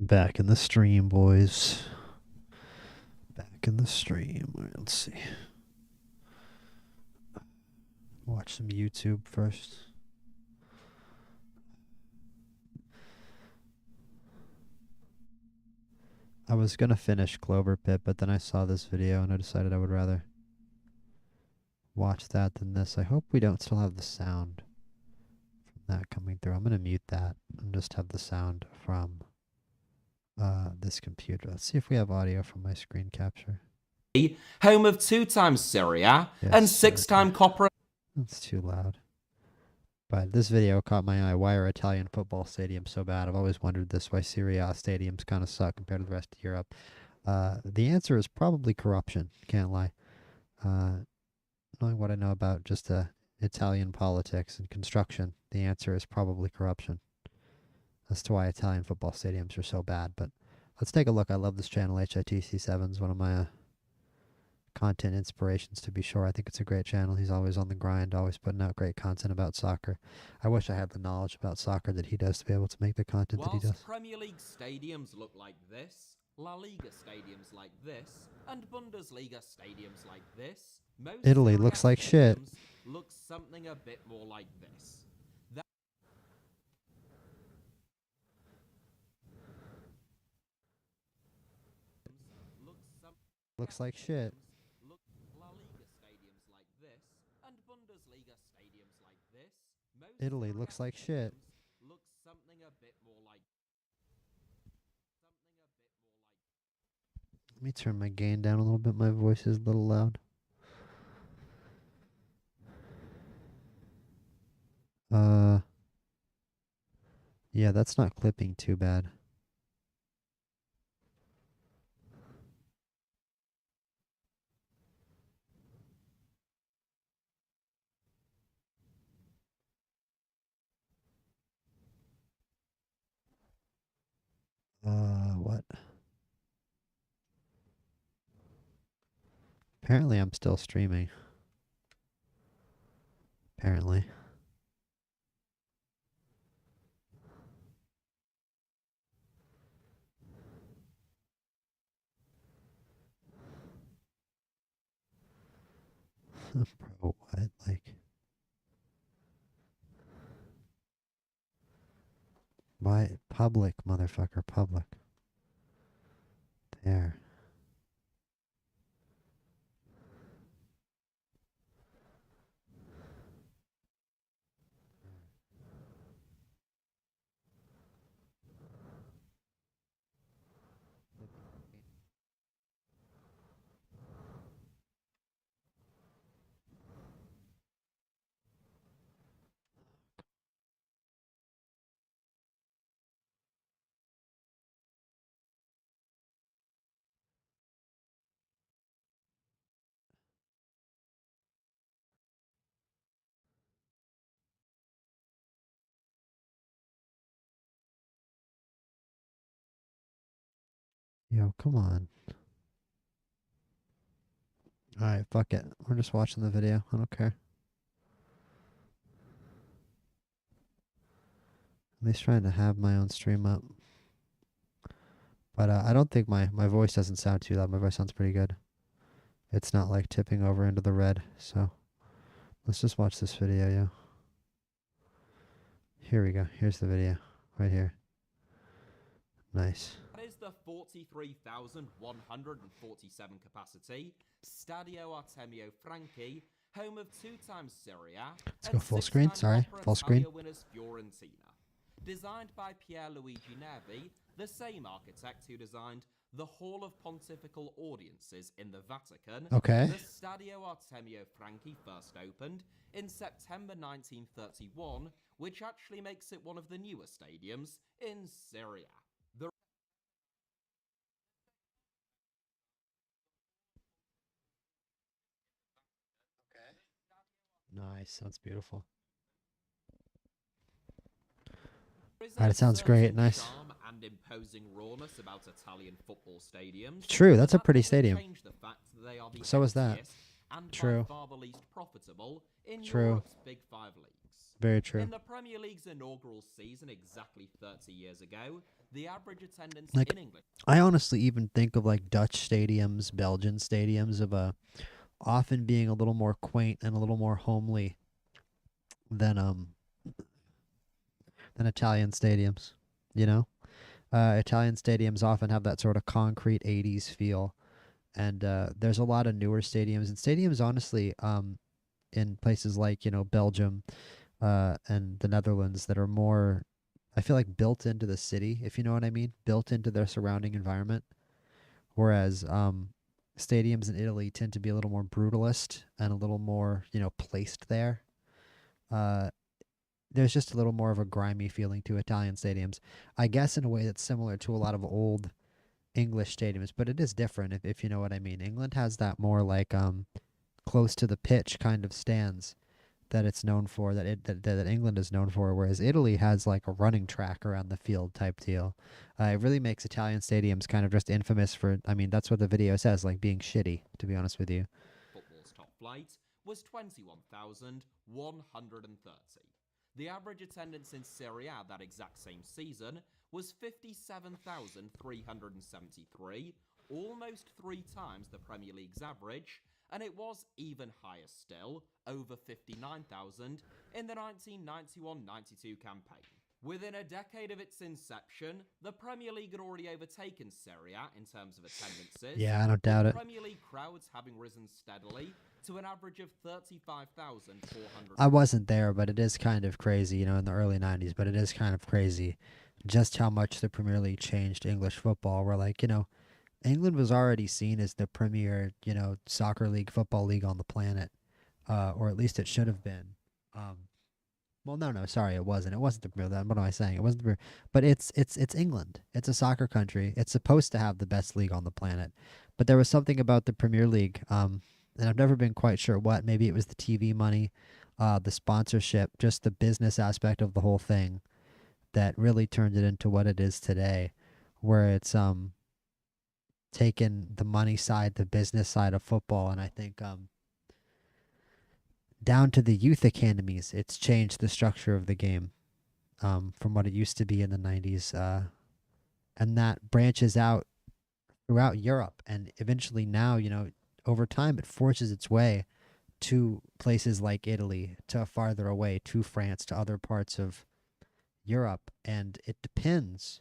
Back in the stream, boys. Back in the stream. All right, let's see. Watch some YouTube first. I was going to finish Clover Pit, but then I saw this video and I decided I would rather watch that than this. I hope we don't still have the sound from that coming through. I'm going to mute that and just have the sound from this computer. Let's see if we have audio from my screen capture. Home of 2-time Syria and 6-time Copper. That's too loud. But this video caught my eye. Why are Italian football stadiums so bad? I've always wondered this, why Serie A stadiums kind of suck compared to the rest of Europe. The answer is probably corruption. Can't lie. Knowing what I know about just Italian politics and construction, the answer is probably corruption. As to why Italian football stadiums are so bad. But let's take a look. I love this channel. HITC 7 is one of my content inspirations, to be sure. I think it's a great channel. He's always on the grind, always putting out great content about soccer. I wish I had the knowledge about soccer that he does to be able to make the content that he does. Premier League stadiums look like this, La Liga stadiums like this, and Bundesliga stadiums like this, most Italy looks like shit. Looks something a bit more like this. Looks like shit. La Liga stadiums like this, and Bundesliga stadiums like this, most Italy looks like shit. Looks something a bit more like. Let me turn my gain down a little bit. My voice is a little loud. Yeah, that's not clipping too bad. What? Apparently I'm still streaming. Apparently. Bro, what? Like... Why? Public, motherfucker, public. There. Yo, come on. Alright, fuck it. We're just watching the video. I don't care. At least trying to have my own stream up. But I don't think my voice doesn't sound too loud. My voice sounds pretty good. It's not like tipping over into the red. So let's just watch this video, yo. Here we go. Here's the video. Right here. Nice. That is the 43,147 capacity Stadio Artemio Franchi, home of 2-time Serie A. Let's go full screen. Sorry, full screen. Winners Fiorentina. Designed by Pierluigi Nervi, the same architect who designed the Hall of Pontifical Audiences in the Vatican. Okay. The Stadio Artemio Franchi first opened in September 1931, which actually makes it one of the newer stadiums in Syria. Nice. Sounds beautiful. Alright, it sounds great. Nice. And imposing rawness about Italian football stadiums. True, that's a pretty stadium. So is that. And True. by far the least profitable in True. Europe's Big Five leagues. Very true. In the Premier League's inaugural season exactly 30 years ago, the average attendance Like, in English... I honestly even think of like Dutch stadiums, Belgian stadiums of often being a little more quaint and a little more homely than Italian stadiums. You know, Italian stadiums often have that sort of concrete '80s feel, and there's a lot of newer stadiums and stadiums honestly in places like Belgium and the Netherlands that are more, I feel like, built into the city, if you know what I mean, built into their surrounding environment. Whereas stadiums in Italy tend to be a little more brutalist and a little more, placed there. Uh, there's just a little more of a grimy feeling to Italian stadiums, I guess, in a way that's similar to a lot of old English stadiums, but it is different, if you know what I mean. England has that more like close to the pitch kind of stands that it's known for, that England is known for, whereas Italy has like a running track around the field type deal. It really makes Italian stadiums kind of just infamous for, I mean, that's what the video says, like being shitty, to be honest with you. Football's top flight was 21,130. The average attendance in Serie A that exact same season was 57,373, almost 3 times the Premier League's average, and it was even higher still, over 59,000, in the 1991-92 campaign. Within a decade of its inception, the Premier League had already overtaken Serie A in terms of attendances. Yeah, I don't doubt it. Premier League crowds having risen steadily to an average of 35,400. I wasn't there, but it is kind of crazy, in the early 90s, but it is kind of crazy just how much the Premier League changed English football. Where, like, England was already seen as the premier, soccer league, football league on the planet, or at least it should have been. Well, no, sorry, it wasn't. It wasn't the Premier League. What am I saying? It wasn't the Premier, but it's England. It's a soccer country. It's supposed to have the best league on the planet, but there was something about the Premier League, and I've never been quite sure what. Maybe it was the TV money, the sponsorship, just the business aspect of the whole thing, that really turned it into what it is today, where it's taken the money side, the business side of football, and I think down to the youth academies, it's changed the structure of the game from what it used to be in the 90s, and that branches out throughout Europe, and eventually now, over time, it forces its way to places like Italy, to farther away, to France, to other parts of Europe, and it depends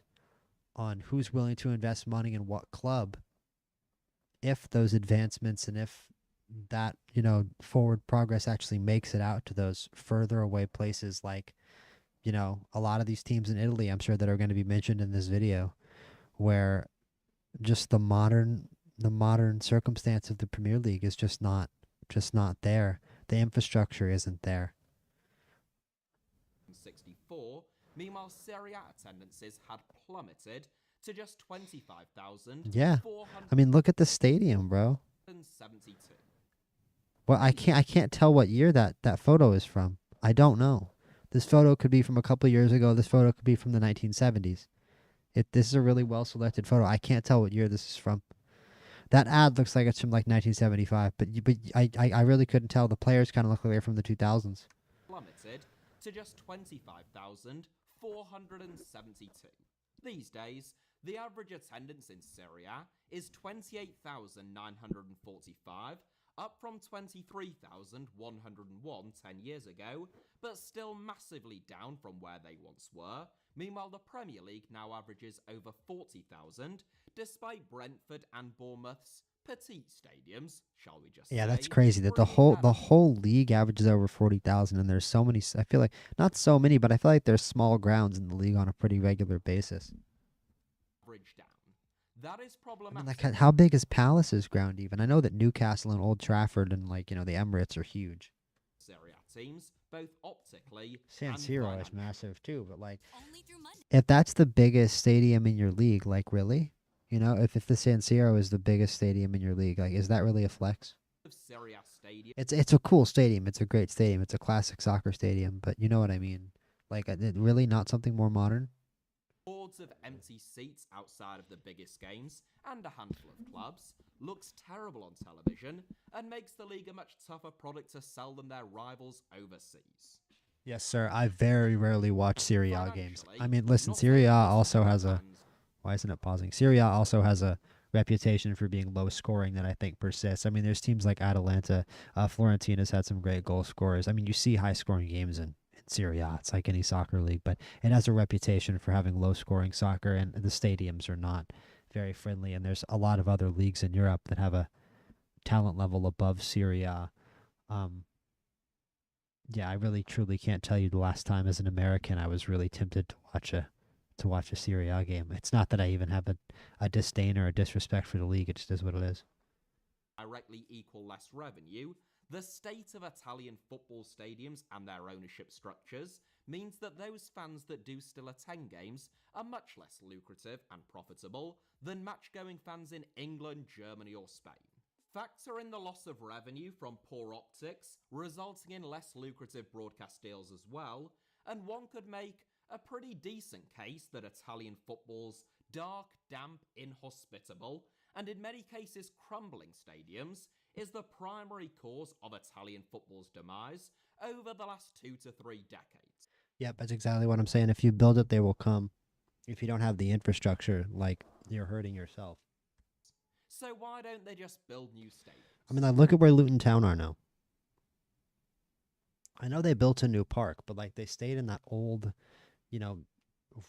on who's willing to invest money in what club, if those advancements and if that, forward progress actually makes it out to those further away places, like, a lot of these teams in Italy, I'm sure, that are going to be mentioned in this video, where just the modern circumstance of the Premier League is just not there. The infrastructure isn't there. 64. Meanwhile, Serie A attendances had plummeted to just 25,000. Yeah. I mean, look at the stadium, bro. 72. Well, I can't tell what year that photo is from. I don't know. This photo could be from a couple of years ago. This photo could be from the 1970s. This is a really well selected photo. I can't tell what year this is from. That ad looks like it's from like 1975, but I really couldn't tell. The players kind of look like they're from the 2000s. Plummeted to just 25,472. These days, the average attendance in Serie A is 28,945, up from 23,101 10 years ago, but still massively down from where they once were. Meanwhile, the Premier League now averages over 40,000, despite Brentford and Bournemouth's petite stadiums, shall we just say. Yeah, that's crazy that the whole league averages over 40,000, and there's so many. I feel like not so many, but I feel like there's small grounds in the league on a pretty regular basis. Average down. That is problematic. I mean, like, how big is Palace's ground even? I know that Newcastle and Old Trafford and, like, the Emirates are huge. Serie A teams, both optically San and Siro is financially. massive too, but like, if that's the biggest stadium in your league, like, really? If the San Siro is the biggest stadium in your league, like, is that really a flex? Serie A stadium. It's a cool stadium. It's a great stadium. It's a classic soccer stadium, but you know what I mean? Like, really not something more modern? Boards of empty seats outside of the biggest games and a handful of clubs, looks terrible on television, and makes the league a much tougher product to sell than their rivals overseas. Yes, sir. I very rarely watch Serie A games. I Financially, mean, listen, not Serie A only does also football has a. fans Why isn't it pausing? Serie A also has a reputation for being low scoring that I think persists. I mean, there's teams like Atalanta. Florentina's had some great goal scorers. I mean, you see high scoring games in Serie A. It's like any soccer league, but it has a reputation for having low scoring soccer, and the stadiums are not very friendly. And there's a lot of other leagues in Europe that have a talent level above Serie A. Um, yeah, I really truly can't tell you the last time as an American I was really tempted to watch a Serie A game. It's not that I even have a disdain or a disrespect for the league. It just is what it is. directly equal less revenue, the state of Italian football stadiums and their ownership structures means that those fans that do still attend games are much less lucrative and profitable than match-going fans in England, Germany, or Spain. Factor in the loss of revenue from poor optics, resulting in less lucrative broadcast deals as well, and one could make a pretty decent case that Italian football's dark, damp, inhospitable, and in many cases crumbling stadiums is the primary cause of Italian football's demise over the last 2 to 3 decades. Yep, that's exactly what I'm saying. If you build it, they will come. If you don't have the infrastructure, like, you're hurting yourself. So why don't they just build new I mean, stadiums? like, look at where Luton Town are now. I know they built a new park, but like they stayed in that old, you know,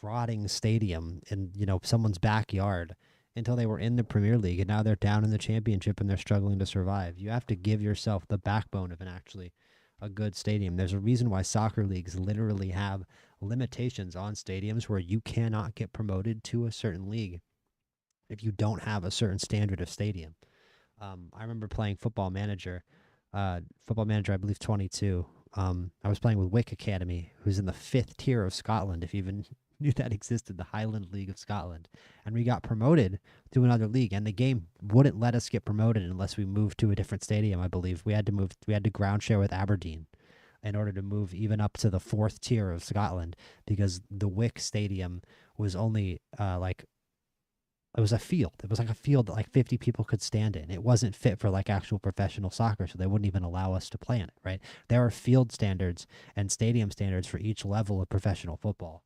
rotting stadium in, someone's backyard until they were in the Premier League, and now they're down in the Championship and they're struggling to survive. You have to give yourself the backbone of an actually a good stadium. There's a reason why soccer leagues literally have limitations on stadiums where you cannot get promoted to a certain league if you don't have a certain standard of stadium. I remember playing Football Manager, I believe 22. I was playing with Wick Academy, who's in the 5th tier of Scotland, if you even knew that existed, the Highland League of Scotland. And we got promoted to another league, and the game wouldn't let us get promoted unless we moved to a different stadium, I believe. We had to ground share with Aberdeen in order to move even up to the 4th tier of Scotland, because the Wick Stadium was only it was a field. It was like a field that like 50 people could stand in. It wasn't fit for like actual professional soccer, so they wouldn't even allow us to play in it, right? There are field standards and stadium standards for each level of professional football.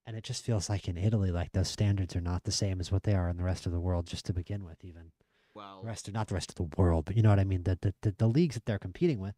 And it just feels like in Italy, like those standards are not the same as what they are in the rest of the world, just to begin with, even. Well, Not the rest of the world, but you know what I mean? The leagues that they're competing with.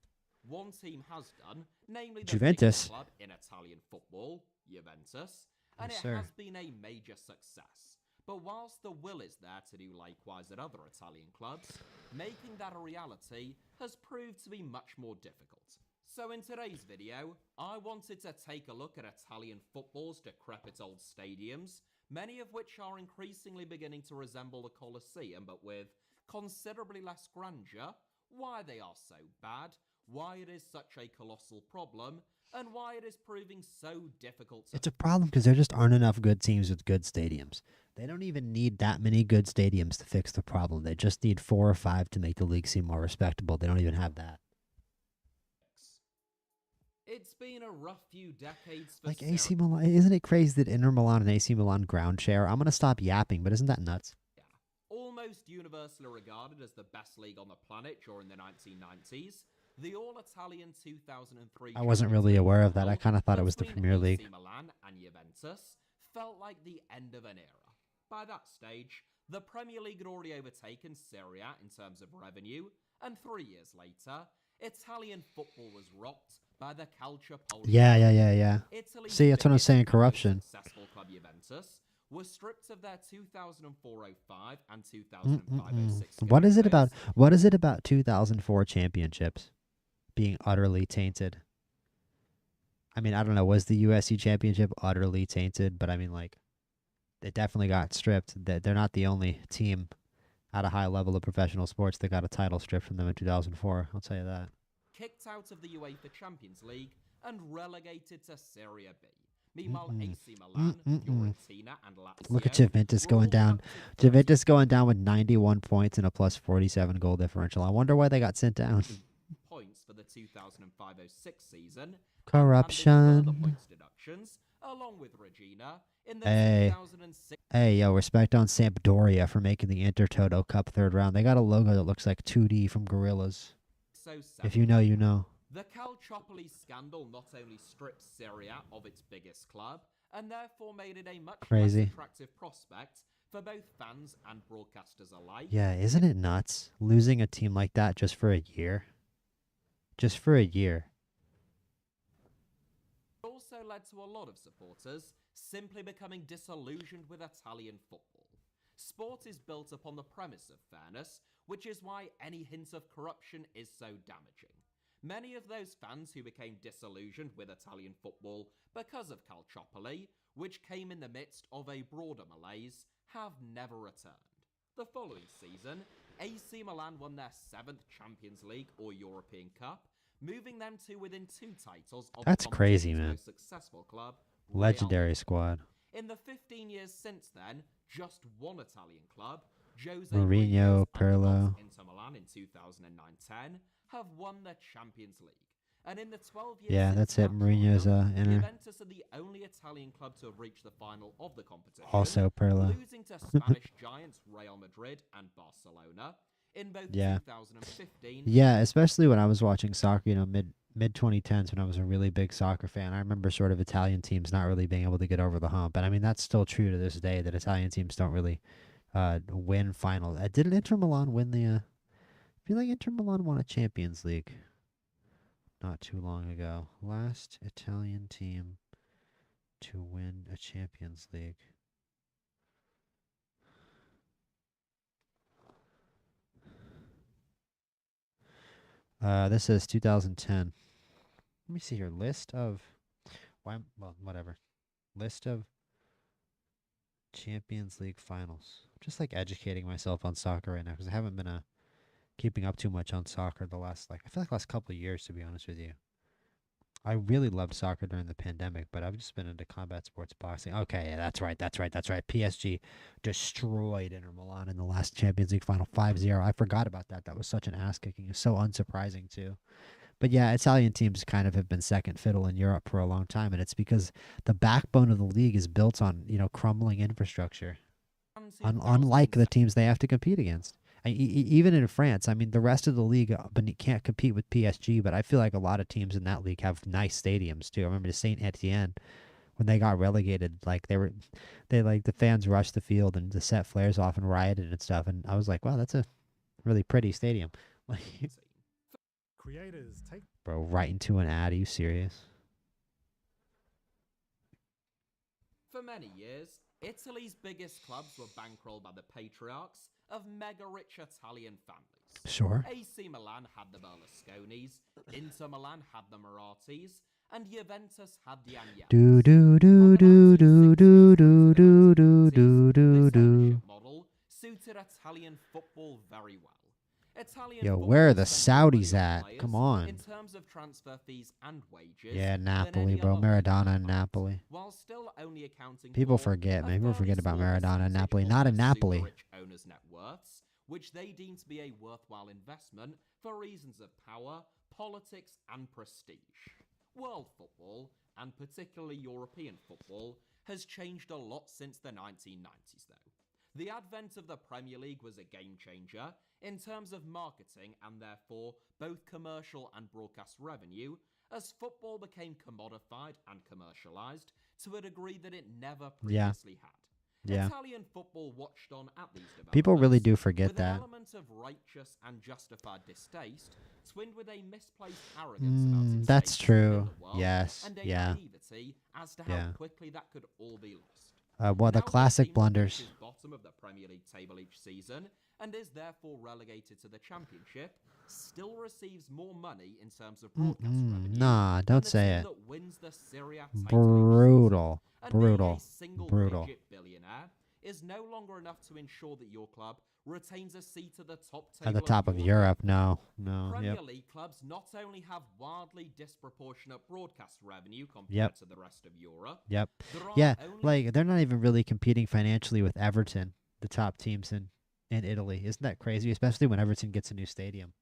one team has done, namely the Juventus. biggest club in Italian football, Juventus, and Yes, it sir. has been a major success. But whilst the will is there to do likewise at other Italian clubs, making that a reality has proved to be much more difficult. So in today's video, I wanted to take a look at Italian football's decrepit old stadiums, many of which are increasingly beginning to resemble the Colosseum but with considerably less grandeur, why they are so bad, why it is such a colossal problem, and why it is proving so difficult to... It's a problem because there just aren't enough good teams with good stadiums. They don't even need that many good stadiums to fix the problem. They just need 4 or 5 to make the league seem more respectable. They don't even have that. It's been a rough few decades for Like AC Milan, isn't it crazy that Inter Milan and AC Milan ground share? I'm gonna stop yapping, but isn't that nuts? Almost universally regarded as the best league on the planet during the 1990s, the all-Italian 2003 I wasn't Champions really League aware of that. I final kind of thought it was the between Premier AC League. Milan and Juventus felt like the end of an era. By that stage, the Premier League had already overtaken Serie A in terms of revenue, and 3 years later, Italian football was rocked by the Calciopoli. Yeah. Italy's See, that's what I'm biggest saying, and most corruption. successful club Juventus was stripped of their 2004-05 and 2005-06 What is it about 2004 championships being utterly tainted? I mean, I don't know. Was the USC championship utterly tainted? But I mean, like, it definitely got stripped. They're not the only team at a high level of professional sports that got a title stripped from them in 2004. I'll tell you that. Kicked out of the UEFA Champions League and relegated to Serie B. Meanwhile, AC Milan, Fiorentina, and Lazio. Look at Juventus were going all down. up to Juventus going down with 91 points and a plus 47 goal differential. I wonder why they got sent down. points for the 2005-06 season. Corruption. And further points deductions, along with Regina, in the Hey. 2006. Hey, yo, respect on Sampdoria for making the Intertoto Cup third round. They got a logo that looks like 2D from Gorillas. If you know, you know. The Calciopoli scandal not only stripped Serie A of its biggest club, and therefore made it a much Crazy. less attractive prospect for both fans and broadcasters alike. Yeah, isn't it nuts? Losing a team like that just for a year? Just for a year. It also led to a lot of supporters simply becoming disillusioned with Italian football. Sport is built upon the premise of fairness, which is why any hint of corruption is so damaging. Many of those fans who became disillusioned with Italian football because of Calciopoli, which came in the midst of a broader malaise, have never returned. The following season, AC Milan won their 7th Champions League or European Cup, moving them to within 2 titles of That's the crazy, competition's man. most successful club, Real Legendary Madrid. squad. In the 15 years since then, just one Italian club, Jose Mourinho, Mourinho's Pirlo. underdogs Inter Milan in 2009-10, have won the Champions League. And in the 12 years Yeah, since that's it. that Mourinho's triumph, inner. Juventus are the only Italian club to have reached the final of the competition, Also Pirlo. losing to Spanish giants Real Madrid and Barcelona in both Yeah. 2015 Yeah, especially when I was watching soccer, mid 2010s when I was a really big soccer fan. I remember sort of Italian teams not really being able to get over the hump. And I mean, that's still true to this day that Italian teams don't really win finals. Didn't Inter Milan win I feel like Inter Milan won a Champions League not too long ago. Last Italian team to win a Champions League. This is 2010. Let me see here. List of whatever. List of Champions League finals. I'm just like educating myself on soccer right now because I haven't been keeping up too much on soccer the last I feel like last couple of years, to be honest with you. I really loved soccer during the pandemic, but I've just been into combat sports boxing. Okay, yeah, that's right. PSG destroyed Inter Milan in the last Champions League final 5-0. I forgot about that. That was such an ass kicking. It's so unsurprising too. But yeah, Italian teams kind of have been second fiddle in Europe for a long time, and it's because the backbone of the league is built on, crumbling infrastructure. Unlike the teams they have to compete against. Even in France, I mean, the rest of the league can't compete with PSG, but I feel like a lot of teams in that league have nice stadiums too. I remember Saint Etienne, when they got relegated, the fans rushed the field and just set flares off and rioted and stuff, and I was like, wow, that's a really pretty stadium. Creators take Bro, right into an ad. Are you serious? For many years, Italy's biggest clubs were bankrolled by the patriarchs of mega-rich Italian families. Sure. AC Milan had the Berlusconis, Inter Milan had the Maratis, and Juventus had the Agnellis. Do do do do do do do do do do do This do. ownership model suited Italian football very well. Italian Yo, football where are the spent more money Saudis at? players Come on. in terms of transfer fees and wages Yeah, than Napoli, any bro. other league Maradona and combined, Napoli. while still only accounting People for forget, a man. People fairly forget about small Maradona and percentage Napoli. of Not in their Napoli. super-rich owners' net worths, which they deem to be a worthwhile investment for reasons of power, politics, and prestige. World football, and particularly European football, has changed a lot since the 1990s, though. The advent of the Premier League was a game changer in terms of marketing and therefore both commercial and broadcast revenue, as football became commodified and commercialized to a degree that it never previously had. Yeah. Italian football watched on at these developments. People really do forget with that. an element of righteous and justified distaste, twinned with a misplaced arrogance about its That's status true. in the world, Yes. and a Yeah. naivety as to how Yeah. quickly that could all be lost. Well, the Now classic team that blunders. finishes bottom of the Premier League table each season and is therefore relegated to the Championship still receives more money in terms of broadcast revenue Nah, than don't the say team it. that wins the Serie A title each Brutal. season. And Brutal. being a single Brutal. digit billionaire is no longer enough to ensure that your club retains a seat at the top table At the top of Europe. No. Premier Yep. League clubs not only have wildly disproportionate broadcast revenue compared to the rest of Europe. Yep. there are Yeah. only Like, they're not even really competing financially with Everton, the top teams in Italy. Isn't that crazy? Especially when Everton gets a new stadium.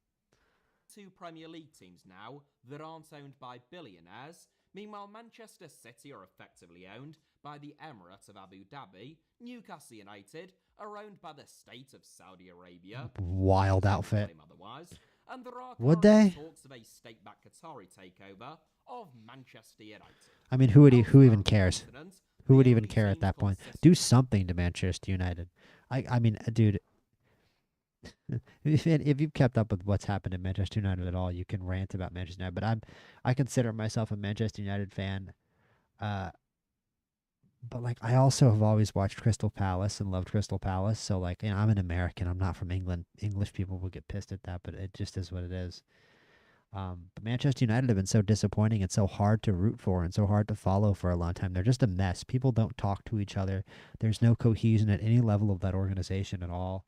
2 Premier League teams now that aren't owned by billionaires. Meanwhile, Manchester City are effectively owned by the Emirates of Abu Dhabi. Newcastle United are owned by the state of Saudi Arabia. Wild Some outfit. claim otherwise. and there are Would currently they? talks of a state-backed Qatari takeover of Manchester United. I mean, who Elsewhere even on the cares? continent, Who the would even only care at teams that point? consistent Do something to Manchester United. I mean, dude, if you've kept up with what's happened in Manchester United at all, you can rant about Manchester United. But I consider myself a Manchester United fan. But like, I also have always watched Crystal Palace and loved Crystal Palace. So like, I'm an American. I'm not from England. English people will get pissed at that, but it just is what it is. But Manchester United have been so disappointing and so hard to root for and so hard to follow for a long time. They're just a mess. People don't talk to each other. There's no cohesion at any level of that organization at all.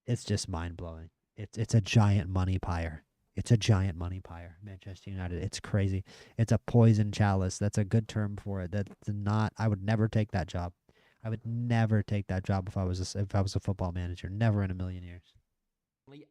It's just mind blowing. It's a giant money pyre. It's a giant money pyre. Manchester United. It's crazy. It's a poison chalice. That's a good term for it. That's not. I would never take that job. I would never take that job if I was a football manager. Never in a million years.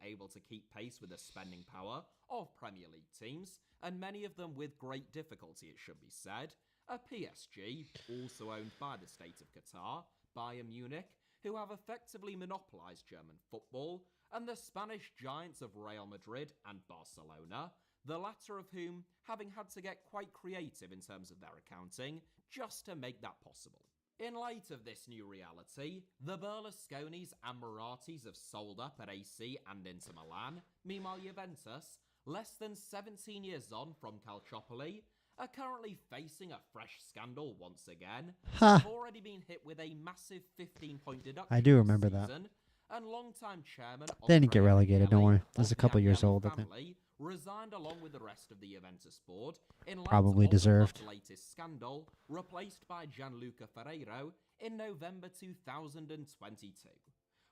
Able to keep pace with the spending power of Premier League teams, and many of them with great difficulty, it should be said. A PSG, also owned by the state of Qatar, Bayern Munich, who have effectively monopolised German football, and the Spanish giants of Real Madrid and Barcelona, the latter of whom having had to get quite creative in terms of their accounting just to make that possible. In light of this new reality, the Berlusconis and Marathis have sold up at AC and Inter Milan. Meanwhile, Juventus, less than 17 years on from Calciopoli, are currently facing a fresh scandal once again. They've already been hit with a massive 15-point deduction I do remember this that. season, and long-time chairman They didn't get Andrea relegated, don't Agnelli worry. This of is a the couple years Agnelli old, I think. family resigned along with the rest of the Juventus board in light Probably of deserved. the club's latest scandal, replaced by Gianluca Ferrero in November 2022.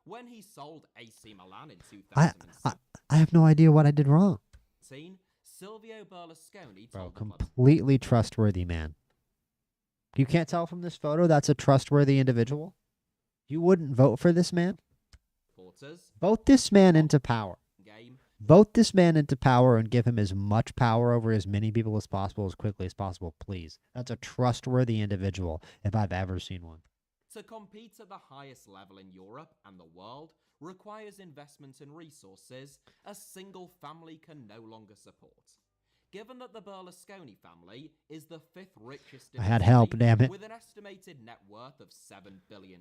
When he sold AC Milan in I 2016, I have no idea what I did wrong. Silvio Berlusconi Bro, told the club's completely trustworthy man. You can't tell from this photo that's a trustworthy individual? You wouldn't vote for this man? supporters Vote this man into power. game Vote this man into power and give him as much power over as many people as possible as quickly as possible, please. That's a trustworthy individual if I've ever seen one. to compete at the highest level in Europe and the world requires investment in resources a single family can no longer support. Given that the Berlusconi family is the fifth richest in I had Italy, help, damn it. with an estimated net worth of $7 billion,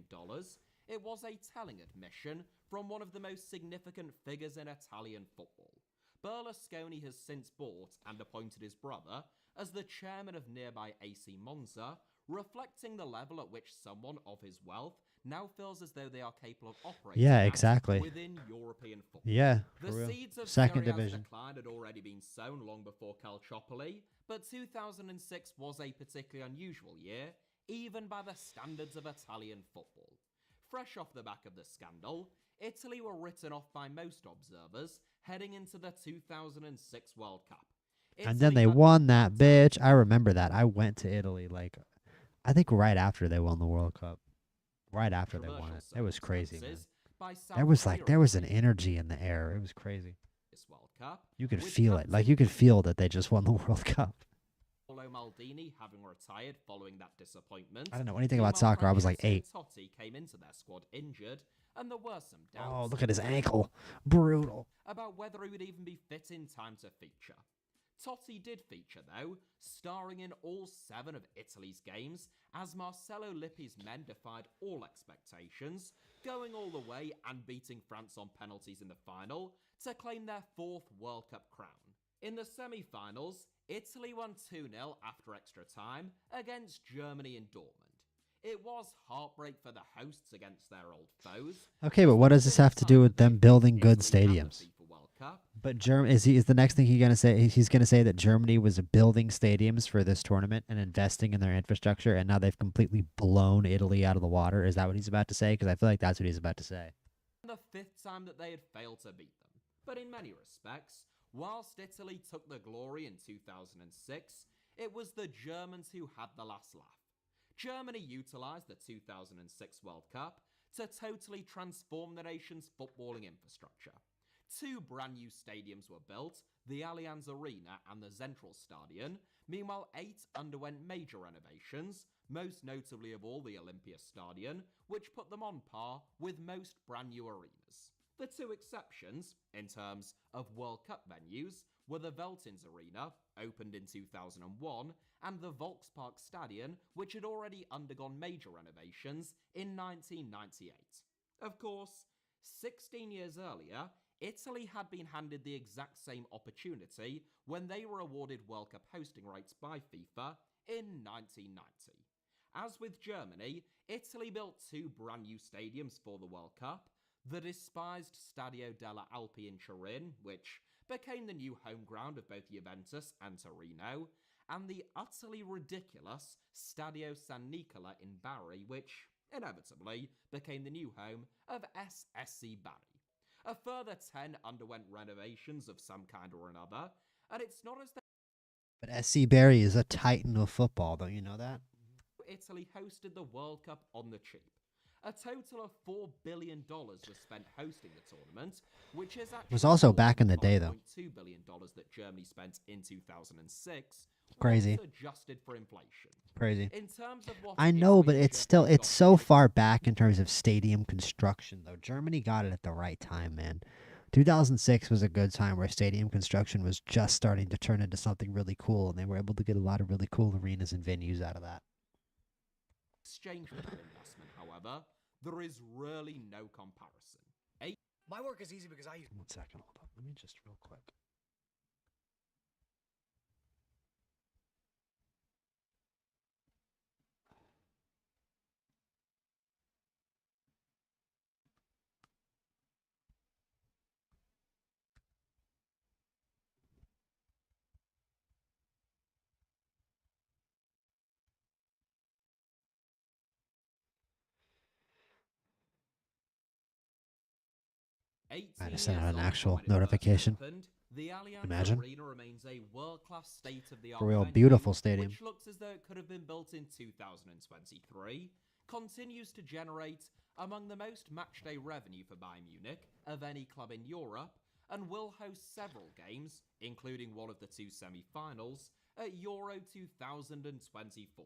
it was a telling admission from one of the most significant figures in Italian football. Berlusconi has since bought and appointed his brother as the chairman of nearby AC Monza, reflecting the level at which someone of his wealth now feels as though they are capable of operating Yeah, at exactly. within European football. Yeah, for The real. seeds of Second Serie A's division. decline had already been sown long before Calciopoli, but 2006 was a particularly unusual year, even by the standards of Italian football. Fresh off the back of the scandal, Italy were written off by most observers heading into the 2006 World Cup. And then Italy they had won no that bitch. I remember that. I went to Italy, like, I think right after they won the World Cup. Right after they won it. It was crazy, man. by South There was like, Korea there was an in energy in the air. It was crazy. this World Cup, You could with feel it. Like, captain you could feel that they just won the World Cup. Paolo Maldini having retired following that disappointment. I don't know anything about Meanwhile, soccer. I was like Francesco 8. Totti came into their squad injured, and there were some doubts Oh, look at his ankle. Brutal. about whether he would even be fit in time to feature. Totti did feature, though, starring in all 7 of Italy's games, as Marcello Lippi's men defied all expectations, going all the way and beating France on penalties in the final to claim their 4th World Cup crown. In the semi-finals, Italy won 2-0 after extra time against Germany in Dortmund. It was heartbreak for the hosts against their old foes. Okay, but what does this have to do with them building good stadiums? But is the next thing he's gonna say? He's gonna say that Germany was building stadiums for this tournament and investing in their infrastructure, and now they've completely blown Italy out of the water. Is that what he's about to say? Because I feel like that's what he's about to say. The 5th time that they had failed to beat them. But in many respects, whilst Italy took the glory in 2006, it was the Germans who had the last laugh. Germany utilised the 2006 World Cup to totally transform the nation's footballing infrastructure. 2 brand new stadiums were built, the Allianz Arena and the Zentralstadion. Meanwhile, 8 underwent major renovations, most notably of all the Olympiastadion, which put them on par with most brand new arenas. The two exceptions, in terms of World Cup venues, were the Veltins Arena, opened in 2001, and the Volkspark Stadion, which had already undergone major renovations in 1998. Of course, 16 years earlier, Italy had been handed the exact same opportunity when they were awarded World Cup hosting rights by FIFA in 1990. As with Germany, Italy built two brand new stadiums for the World Cup, the despised Stadio della Alpi in Turin, which became the new home ground of both Juventus and Torino, and the utterly ridiculous Stadio San Nicola in Bari, which inevitably became the new home of SSC Bari. A further 10 underwent renovations of some kind or another, and it's not as though But SC Barry is a titan of football, don't you know that? Italy hosted the World Cup on the cheap. A total of $4 billion was spent hosting the tournament, which is actually was also more back than in the day, though. $5.2 billion that Germany spent in 2006, Crazy. once adjusted for inflation. Crazy. In terms of what I know, Italy but it's just still, got it's so in far back in terms of stadium construction, though. Germany got it at the right time, man. 2006 was a good time where stadium construction was just starting to turn into something really cool, and they were able to get a lot of really cool arenas and venues out of that. exchange for that investment, however, there is really no comparison. My work is easy because I use. 1 second, hold on. Let me just real quick. I just sent out an actual notification. The Allianz Imagine. Arena remains a world-class state-of-the-art A real venue, beautiful stadium. which looks as though it could have been built in 2023, continues to generate among the most matchday revenue for Bayern Munich of any club in Europe, and will host several games, including one of the two semi-finals, at Euro 2024.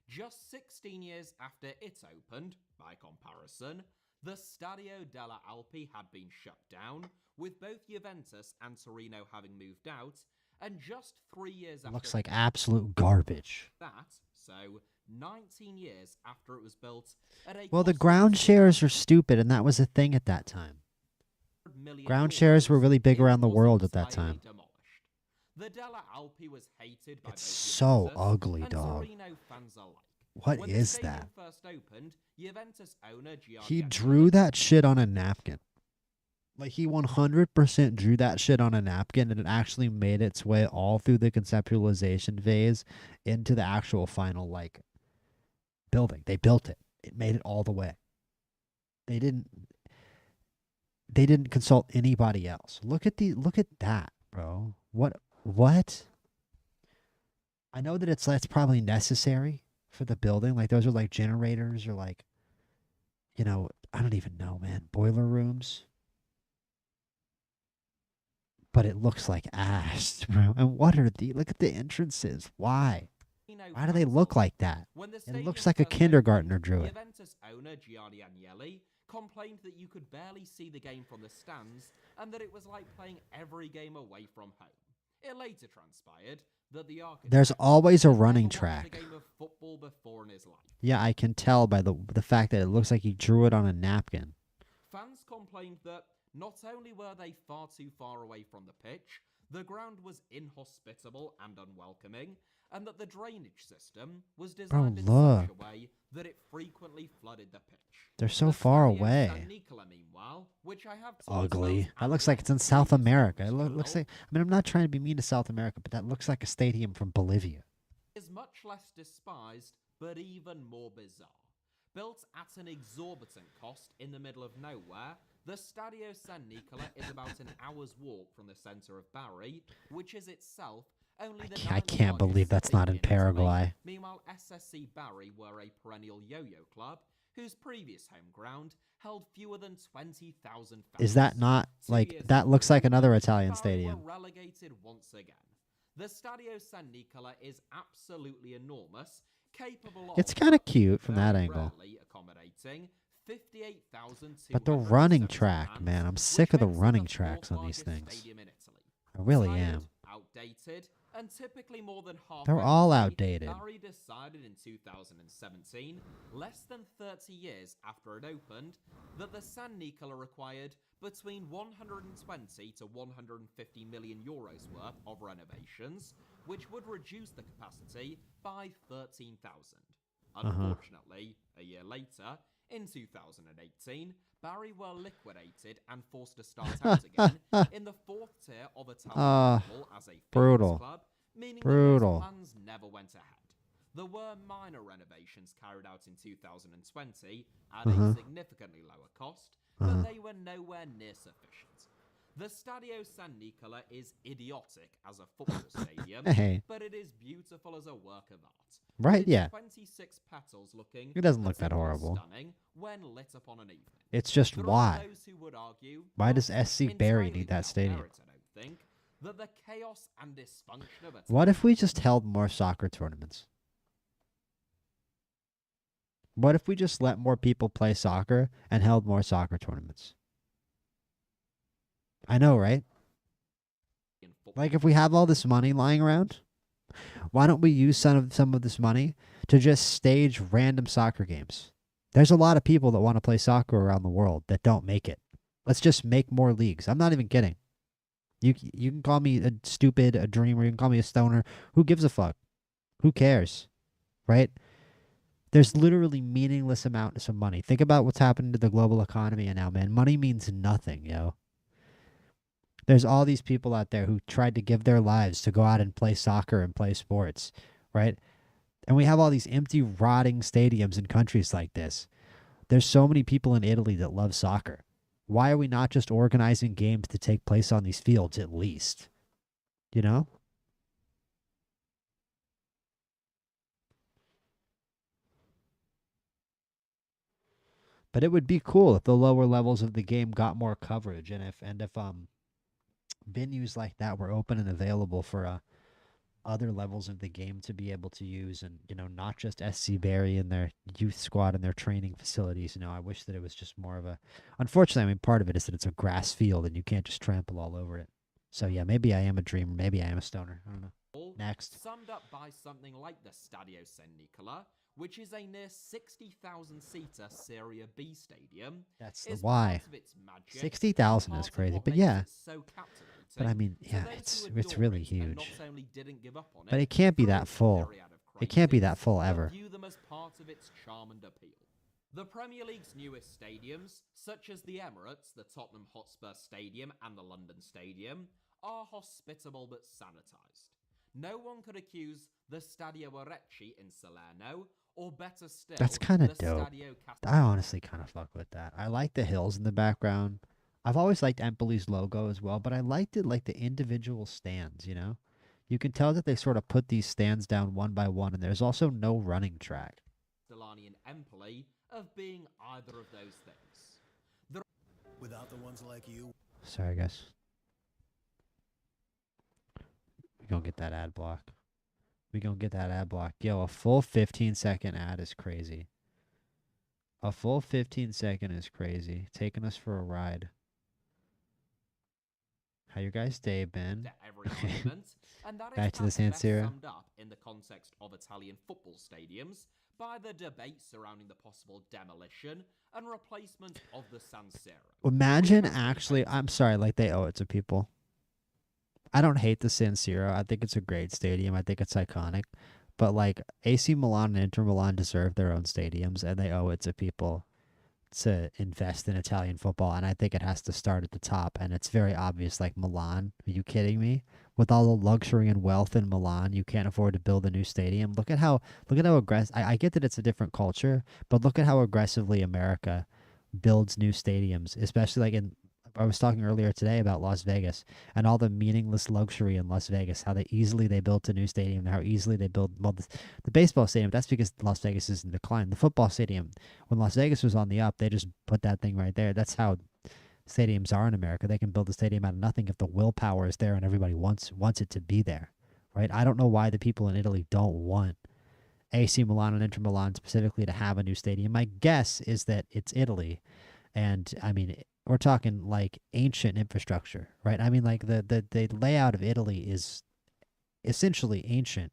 Just 16 years after it opened, by comparison, the Stadio della Alpi had been shut down, with both Juventus and Torino having moved out, and just 3 years after Looks like absolute garbage. that, so 19 years after it was built at a Well, the cost of ground shares are stupid, and that was a thing at that time. $200 million, Ground shares were really big it around the was world at that entirely time. demolished. The Della Alpi was hated by It's both so Juventus ugly, and dog. Torino fans alike. What When is the stadium that? first opened, Juventus owner He Gianni drew that shit on a napkin. Like, he 100% drew that shit on a napkin, and it actually made its way all through the conceptualization phase into the actual final, like, building. They built it. It made it all the way. They didn't consult anybody else. Look at that, bro. What? I know that that's probably necessary for the building. Like, those are like generators or like, I don't even know, man. Boiler rooms. But it looks like ass, bro. And look at the entrances. Why? Why do they look like that? It looks like a kindergartner drew it. Juventus owner Gianni Agnelli complained that you could barely see the game from the stands and that it was like playing every game away from home. It later transpired that the architect There's always a had running never watched track. a game of football before in his life. Yeah, I can tell by the fact that it looks like he drew it on a napkin. Fans complained that not only were they far too far away from the pitch, the ground was inhospitable and unwelcoming, and that the drainage system was designed in such a way that it frequently flooded the pitch. They're so The far Stadio away. San Nicola, meanwhile, which I have told Ugly. fans That and looks like it's in residents South on this America. It channel, looks like, I'm not trying to be mean to South America, but that looks like a stadium from Bolivia. is much less despised, but even more bizarre. Built at an exorbitant cost in the middle of nowhere, the Stadio San Nicola is about an hour's walk from the centre of Bari, which is itself only the I ninth can't believe largest that's city not in Italy. Paraguay. Meanwhile, SSC Bari were a perennial yo-yo club whose previous home ground held fewer than 20,000 fans. Is that not, 2 like, years that after looks like opening, another Italian Bari stadium. were relegated once again. The Stadio San Nicola is absolutely enormous, capable of It's kind of cute from that very angle. rarely accommodating 58,276 But the running track, fans, man, I'm which sick of the makes it running the tracks on these fourth-largest things. stadium in Italy. I really Tired, am. outdated, and typically more than half They're all empty, outdated. Barry decided in 2017, less than 30 years after it opened, that the San Nicola required between 120 to 150 million euros worth of renovations, which would reduce the capacity by 13,000. Unfortunately, a year later, in 2018, Barry were liquidated and forced to start out again in the fourth tier of Italian football as a brutal. fitness club, meaning Brutal. that those plans never went ahead. There were minor renovations carried out in 2020 at a significantly lower cost, but they were nowhere near sufficient. The Stadio San Nicola is idiotic as a football stadium, Hey. but it is beautiful as a work of art. Right, With yeah. 26 petals looking It doesn't look that particularly horrible. stunning when lit up on an evening. It's just There are why? those who would argue, Why does not SC Barry entirely need that without stadium? merit, I don't think, that the chaos and dysfunction of What if we just held more soccer tournaments? What if we just let more people play soccer and held more soccer tournaments? I know, right? Italian football. Like if we have all this money lying around, why don't we use some of this money to just stage random soccer games? There's a lot of people that want to play soccer around the world that don't make it. Let's just make more leagues. I'm not even kidding. You can call me a stupid, a dreamer, you can call me a stoner. Who gives a fuck? Who cares? Right? There's literally meaningless amounts of money. Think about what's happening to the global economy now, man. Money means nothing, yo. There's all these people out there who tried to give their lives to go out and play soccer and play sports, right? And we have all these empty, rotting stadiums in countries like this. There's so many people in Italy that love soccer. Why are we not just organizing games to take place on these fields at least? You know? But it would be cool if the lower levels of the game got more coverage, and if venues like that were open and available for other levels of the game to be able to use, and not just SC Barry and their youth squad and their training facilities. I wish that it was just more of a. Unfortunately, I mean, part of it is that it's a grass field and you can't just trample all over it. So yeah, maybe I am a dreamer, maybe I am a stoner. I don't know. Next. Summed up by something like the Stadio San Nicola, which is a near 60,000-seater Serie B stadium. That's the is why. part of its magic 60,000 and is part of crazy, what but makes yeah. it so captivating But I mean, to yeah, those it's who adore really it and huge. not only didn't give up on But it, it can't be through that full. myriad of It can't be crises, that full but ever. view them as part of its charm and appeal. The Premier League's newest stadiums, such as the Emirates, the Tottenham Hotspur Stadium, and the London Stadium, are hospitable but sanitised. No one could accuse the Stadio Orecchi in Salerno, or better still, That's kinda the dope. Stadio I honestly kind of fuck with that. I like the hills in the background. I've always liked Empoli's logo as well, but I liked it like the individual stands, You can tell that they sort of put these stands down one by one, and there's also no running track. Castellani and Empoli of being either of those things. Without the ones like you. Sorry, guys. We gonna get that ad block. Yo, a full 15-second ad is crazy. A full 15-second is crazy. Taking us for a ride. How your guys' day been? To every argument, and that is Back to the perhaps San best Siro. summed up in the context of Italian football stadiums by the debate surrounding the possible demolition and replacement of the San Siro. Imagine Which has been actually, debated. I'm sorry, like they owe it to people. I don't hate the San Siro. I think it's a great stadium. I think it's iconic. But like AC Milan and Inter Milan deserve their own stadiums, and they owe it to people to invest in Italian football. And I think it has to start at the top. And it's very obvious, like Milan. Are you kidding me? With all the luxury and wealth in Milan, you can't afford to build a new stadium. Look at how aggressive. I get that it's a different culture, but look at how aggressively America builds new stadiums, especially like in. I was talking earlier today about Las Vegas and all the meaningless luxury in Las Vegas, how easily they built a new stadium, how easily they built, well, the baseball stadium, that's because Las Vegas is in decline. The football stadium, when Las Vegas was on the up, they just put that thing right there. That's how stadiums are in America. They can build a stadium out of nothing if the willpower is there and everybody wants it to be there, right? I don't know why the people in Italy don't want AC Milan and Inter Milan specifically to have a new stadium. My guess is that it's Italy, and I mean we're talking like ancient infrastructure, right? I mean like the layout of Italy is essentially ancient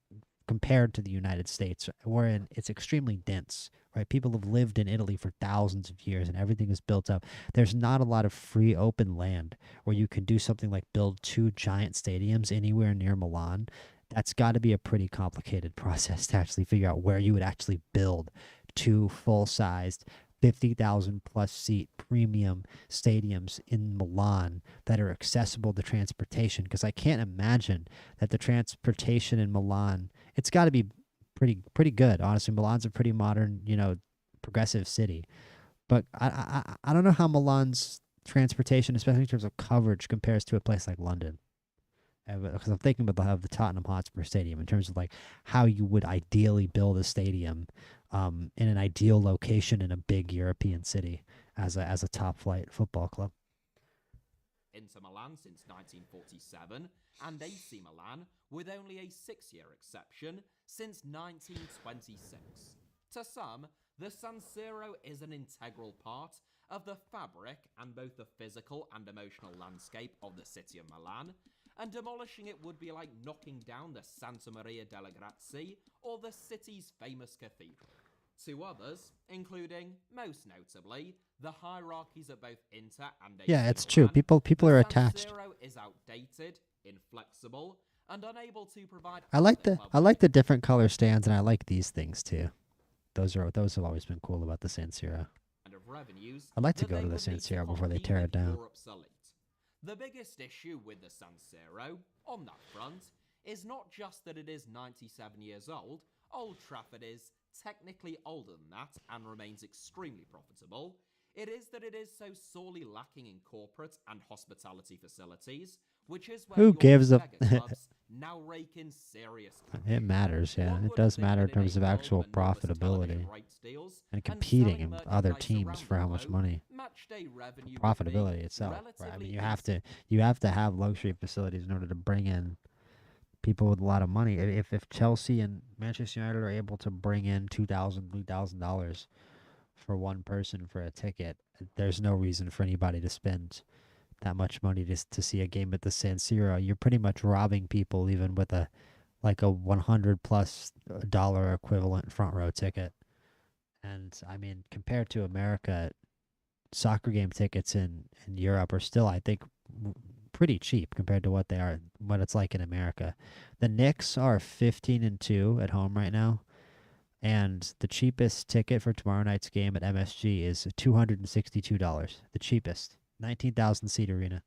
compared to the United States, wherein it's extremely dense, right? People have lived in Italy for thousands of years and everything is built up. There's not a lot of free open land where you can do something like build 2 giant stadiums anywhere near Milan. That's got to be a pretty complicated process to actually figure out where you would actually build 2 full-sized 50,000 plus seat premium stadiums in Milan that are accessible to transportation, because I can't imagine that the transportation in Milan, it's got to be pretty good. Honestly, Milan's a pretty modern, progressive city. But I don't know how Milan's transportation, especially in terms of coverage, compares to a place like London. Because I'm thinking about the Tottenham Hotspur Stadium in terms of like how you would ideally build a stadium in an ideal location in a big European city as a top flight football club. Inter Milan since 1947, and AC Milan with only a 6-year exception since 1926. To some, the San Siro is an integral part of the fabric and both the physical and emotional landscape of the city of Milan, and demolishing it would be like knocking down the Santa Maria delle Grazie or the city's famous cathedral. To others, including, most notably, the hierarchies of both Inter and AC Yeah, it's Milan, true. People are the attached. San Siro is outdated, inflexible, and unable to provide. I like the different color stands, and I like these things too. Those have always been cool about the San Siro. I'd like to go to the San Siro before they tear it down. The biggest issue with the San Siro, on that front, is not just that it is 97 years old. Old Trafford is technically older than that and remains extremely profitable. It is that it is so sorely lacking in corporate and hospitality facilities, which is where Who gives a clubs now rake in serious cash. It matters, yeah. It does matter in terms of actual profitability and competing with other teams for how much money. Profitability itself, right? I mean, you have to have luxury facilities in order to bring in people with a lot of money. If Chelsea and Manchester United are able to bring in $2,000, $3,000 for one person for a ticket, there's no reason for anybody to spend that much money to see a game at the San Siro. You're pretty much robbing people even with a $100+ equivalent front row ticket. And I mean, compared to America, soccer game tickets in Europe are still, I think, pretty cheap compared to what it's like in America. The Knicks are 15-2 at home right now, and the cheapest ticket for tomorrow night's game at MSG is $262. The cheapest, 19,000 seat arena.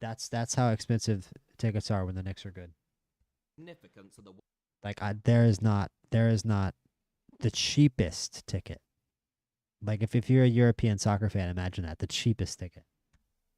That's how expensive tickets are when the Knicks are good. There is not the cheapest ticket. Like if you're a European soccer fan, imagine that, the cheapest ticket.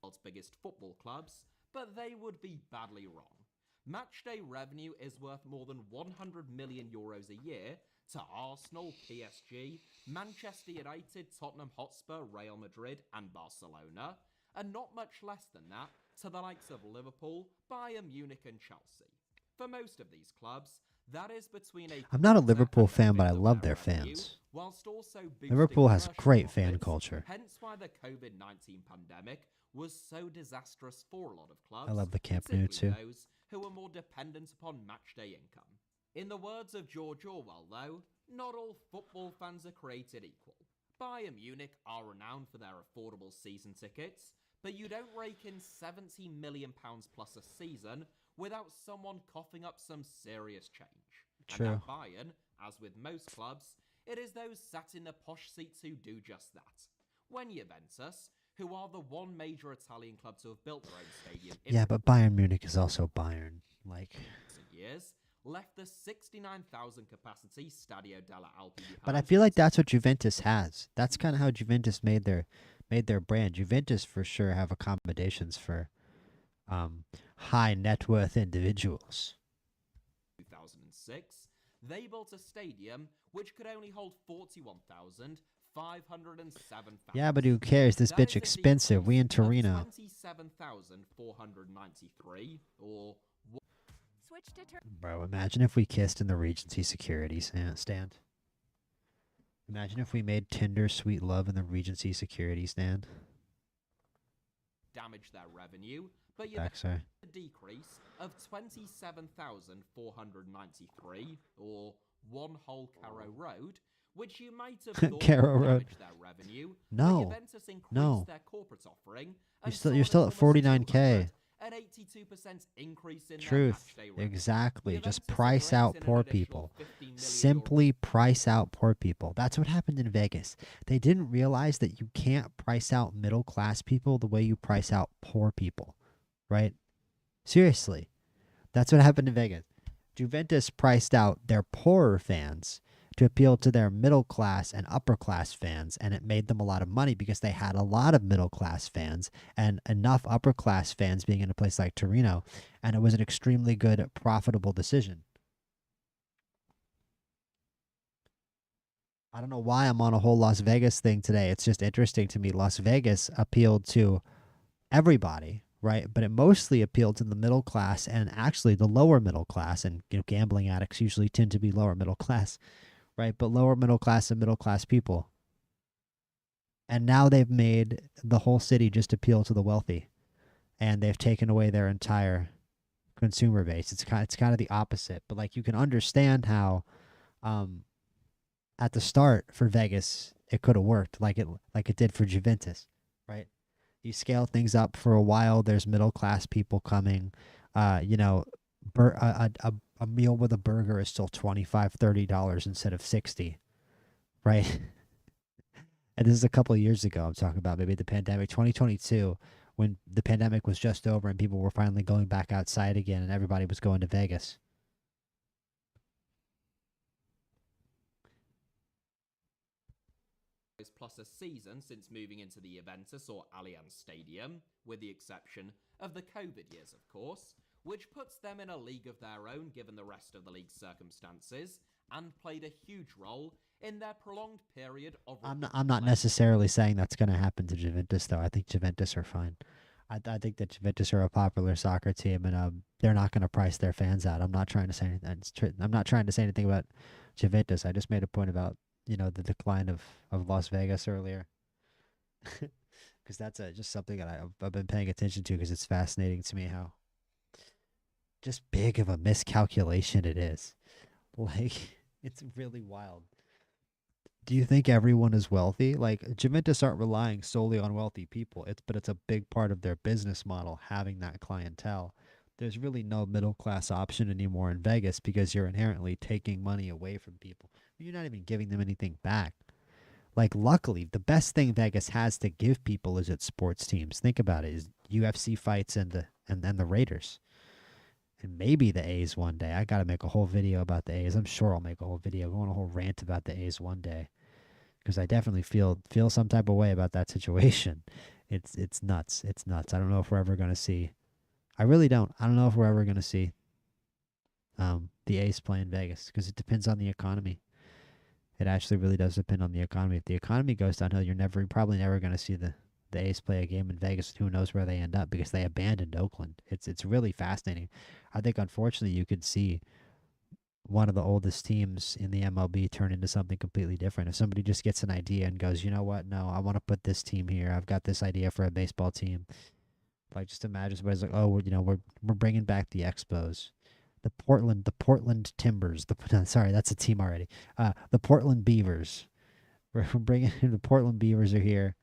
World's biggest football clubs, but they would be badly wrong. Matchday revenue is worth more than 100 million euros a year to Arsenal, PSG, Manchester United, Tottenham Hotspur, Real Madrid, and Barcelona, and not much less than that to the likes of Liverpool, Bayern Munich, and Chelsea. For most of these clubs, that is between a I'm not a Liverpool fan, but I love their fans. Whilst also Liverpool has commercial great fan profits, culture. Hence why the COVID-19 pandemic was so disastrous for a lot of clubs. I love the Camp Nou too. Particularly those who were more dependent upon matchday income. In the words of George Orwell, though, not all football fans are created equal. Bayern Munich are renowned for their affordable season tickets, but you don't rake in £70 million plus a season without someone coughing up some serious change. True. And at Bayern, as with most clubs, it is those sat in the posh seats who do just that. When Juventus, who are the one major Italian club to have built their own stadium in but Bayern Munich is also Bayern. recent years, left the 69,000 capacity Stadio della Alpi behind. But I feel like that's what Juventus has. That's kind of how Juventus made their brand. Juventus for sure have accommodations for high net worth individuals. 2006, they built a stadium which could only hold 41,507 fans. Yeah, but who cares? This bitch expensive. We in Torino. 27,493 or Switch to Bro, imagine if we kissed in the Regency security stand. Imagine if we made Tinder sweet love in the Regency security stand. Damage their revenue, but you Back, sorry. a decrease of 27,493, or one whole Carrow Road, which you might have thought Carrow would Road. damage their revenue. No, but Juventus increased no. their corporate offering. You're And still, saw you're an still at enormous 49K. 200 and 82% increase in their Truth. matchday revenue. Exactly. Just Juventus price are out raising an poor additional people. 15 million Simply price out poor people. That's what happened in Vegas. They didn't realize that you can't price out middle class people the way you price out poor people. Right? Seriously. That's what happened in Vegas. Juventus priced out their poorer fans to appeal to their middle class and upper class fans, and it made them a lot of money because they had a lot of middle class fans and enough upper class fans being in a place like Torino, and it was an extremely good, profitable decision. I don't know why I'm on a whole Las Vegas thing today. It's just interesting to me. Las Vegas appealed to everybody, right? But it mostly appealed to the middle class and actually the lower middle class. And gambling addicts usually tend to be lower middle class, right? But lower middle class and middle class people. And now they've made the whole city just appeal to the wealthy, and they've taken away their entire consumer base. It's kind of the opposite. But like you can understand how, at the start for Vegas, it could have worked like it did for Juventus, right? You scale things up for a while. There's middle class people coming. A meal with a burger is still $25-$30 instead of $60, right? And this is a couple of years ago. I'm talking about maybe the pandemic, 2022, when the pandemic was just over and people were finally going back outside again, and everybody was going to Vegas. plus a season since moving into the Juventus or Allianz Stadium, with the exception of the COVID years, of course, which puts them in a league of their own given the rest of the league's circumstances, and played a huge role in their prolonged period of... I'm not necessarily saying that's going to happen to Juventus, though. I think Juventus are fine. I think that Juventus are a popular soccer team, and they're not going to price their fans out. I'm not trying to say anything. I'm not trying to say anything about Juventus. I just made a point about the decline of Las Vegas earlier, because that's just something that I've been paying attention to, because it's fascinating to me how just big of a miscalculation it is. Like, it's really wild. Do you think everyone is wealthy? Like, Juventus aren't relying solely on wealthy people. But it's a big part of their business model, having that clientele. There's really no middle class option anymore in Vegas, because you're inherently taking money away from people. You're not even giving them anything back. Like, luckily, the best thing Vegas has to give people is its sports teams. Think about it: is UFC fights and the Raiders. And maybe the A's one day. I got to make a whole video about the A's. I'm sure I'll make a whole video, going a whole rant about the A's one day, because I definitely feel some type of way about that situation. It's nuts. It's nuts. I don't know if we're ever going to see. I really don't. I don't know if we're ever going to see the A's play in Vegas, because it depends on the economy. It actually really does depend on the economy. If the economy goes downhill, you're probably never going to see the A's play a game in Vegas. Who knows where they end up, because they abandoned Oakland. It's really fascinating. I think, unfortunately, you could see one of the oldest teams in the MLB turn into something completely different. If somebody just gets an idea and goes, you know what, no, I want to put this team here. I've got this idea for a baseball team. Like, just imagine somebody's like, oh, we're bringing back the Expos. The Portland Timbers. Sorry, that's a team already. The Portland Beavers. We're bringing the Portland Beavers are here.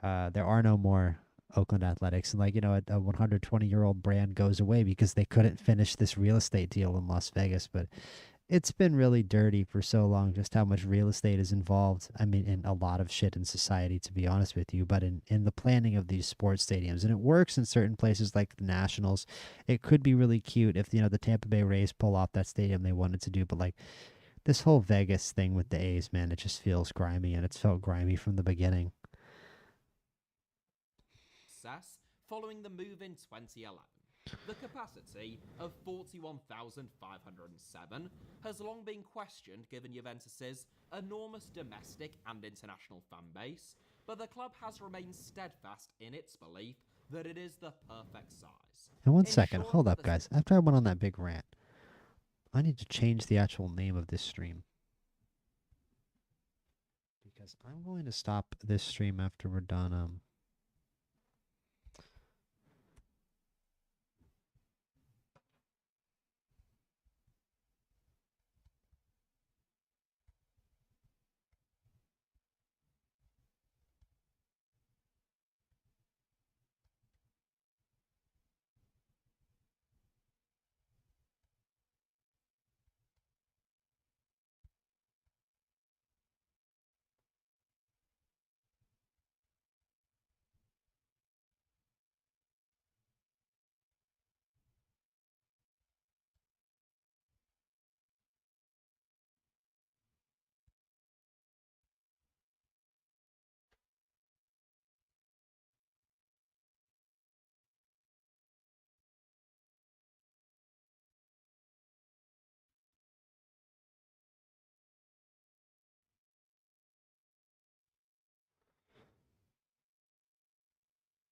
There are no more Oakland Athletics, and a 120-year-old brand goes away because they couldn't finish this real estate deal in Las Vegas. But it's been really dirty for so long, just how much real estate is involved. I mean, in a lot of shit in society, to be honest with you, but in the planning of these sports stadiums. And it works in certain places like the Nationals. It could be really cute if, the Tampa Bay Rays pull off that stadium they wanted to do. But like this whole Vegas thing with the A's, man, it just feels grimy, and it's felt grimy from the beginning. Following the move in 2011. The capacity of 41,507 has long been questioned given Juventus's enormous domestic and international fan base, but the club has remained steadfast in its belief that it is the perfect size. And one second, Ensuring hold that up, the guys. After I went on that big rant, I need to change the actual name of this stream. Because I'm going to stop this stream after we're done.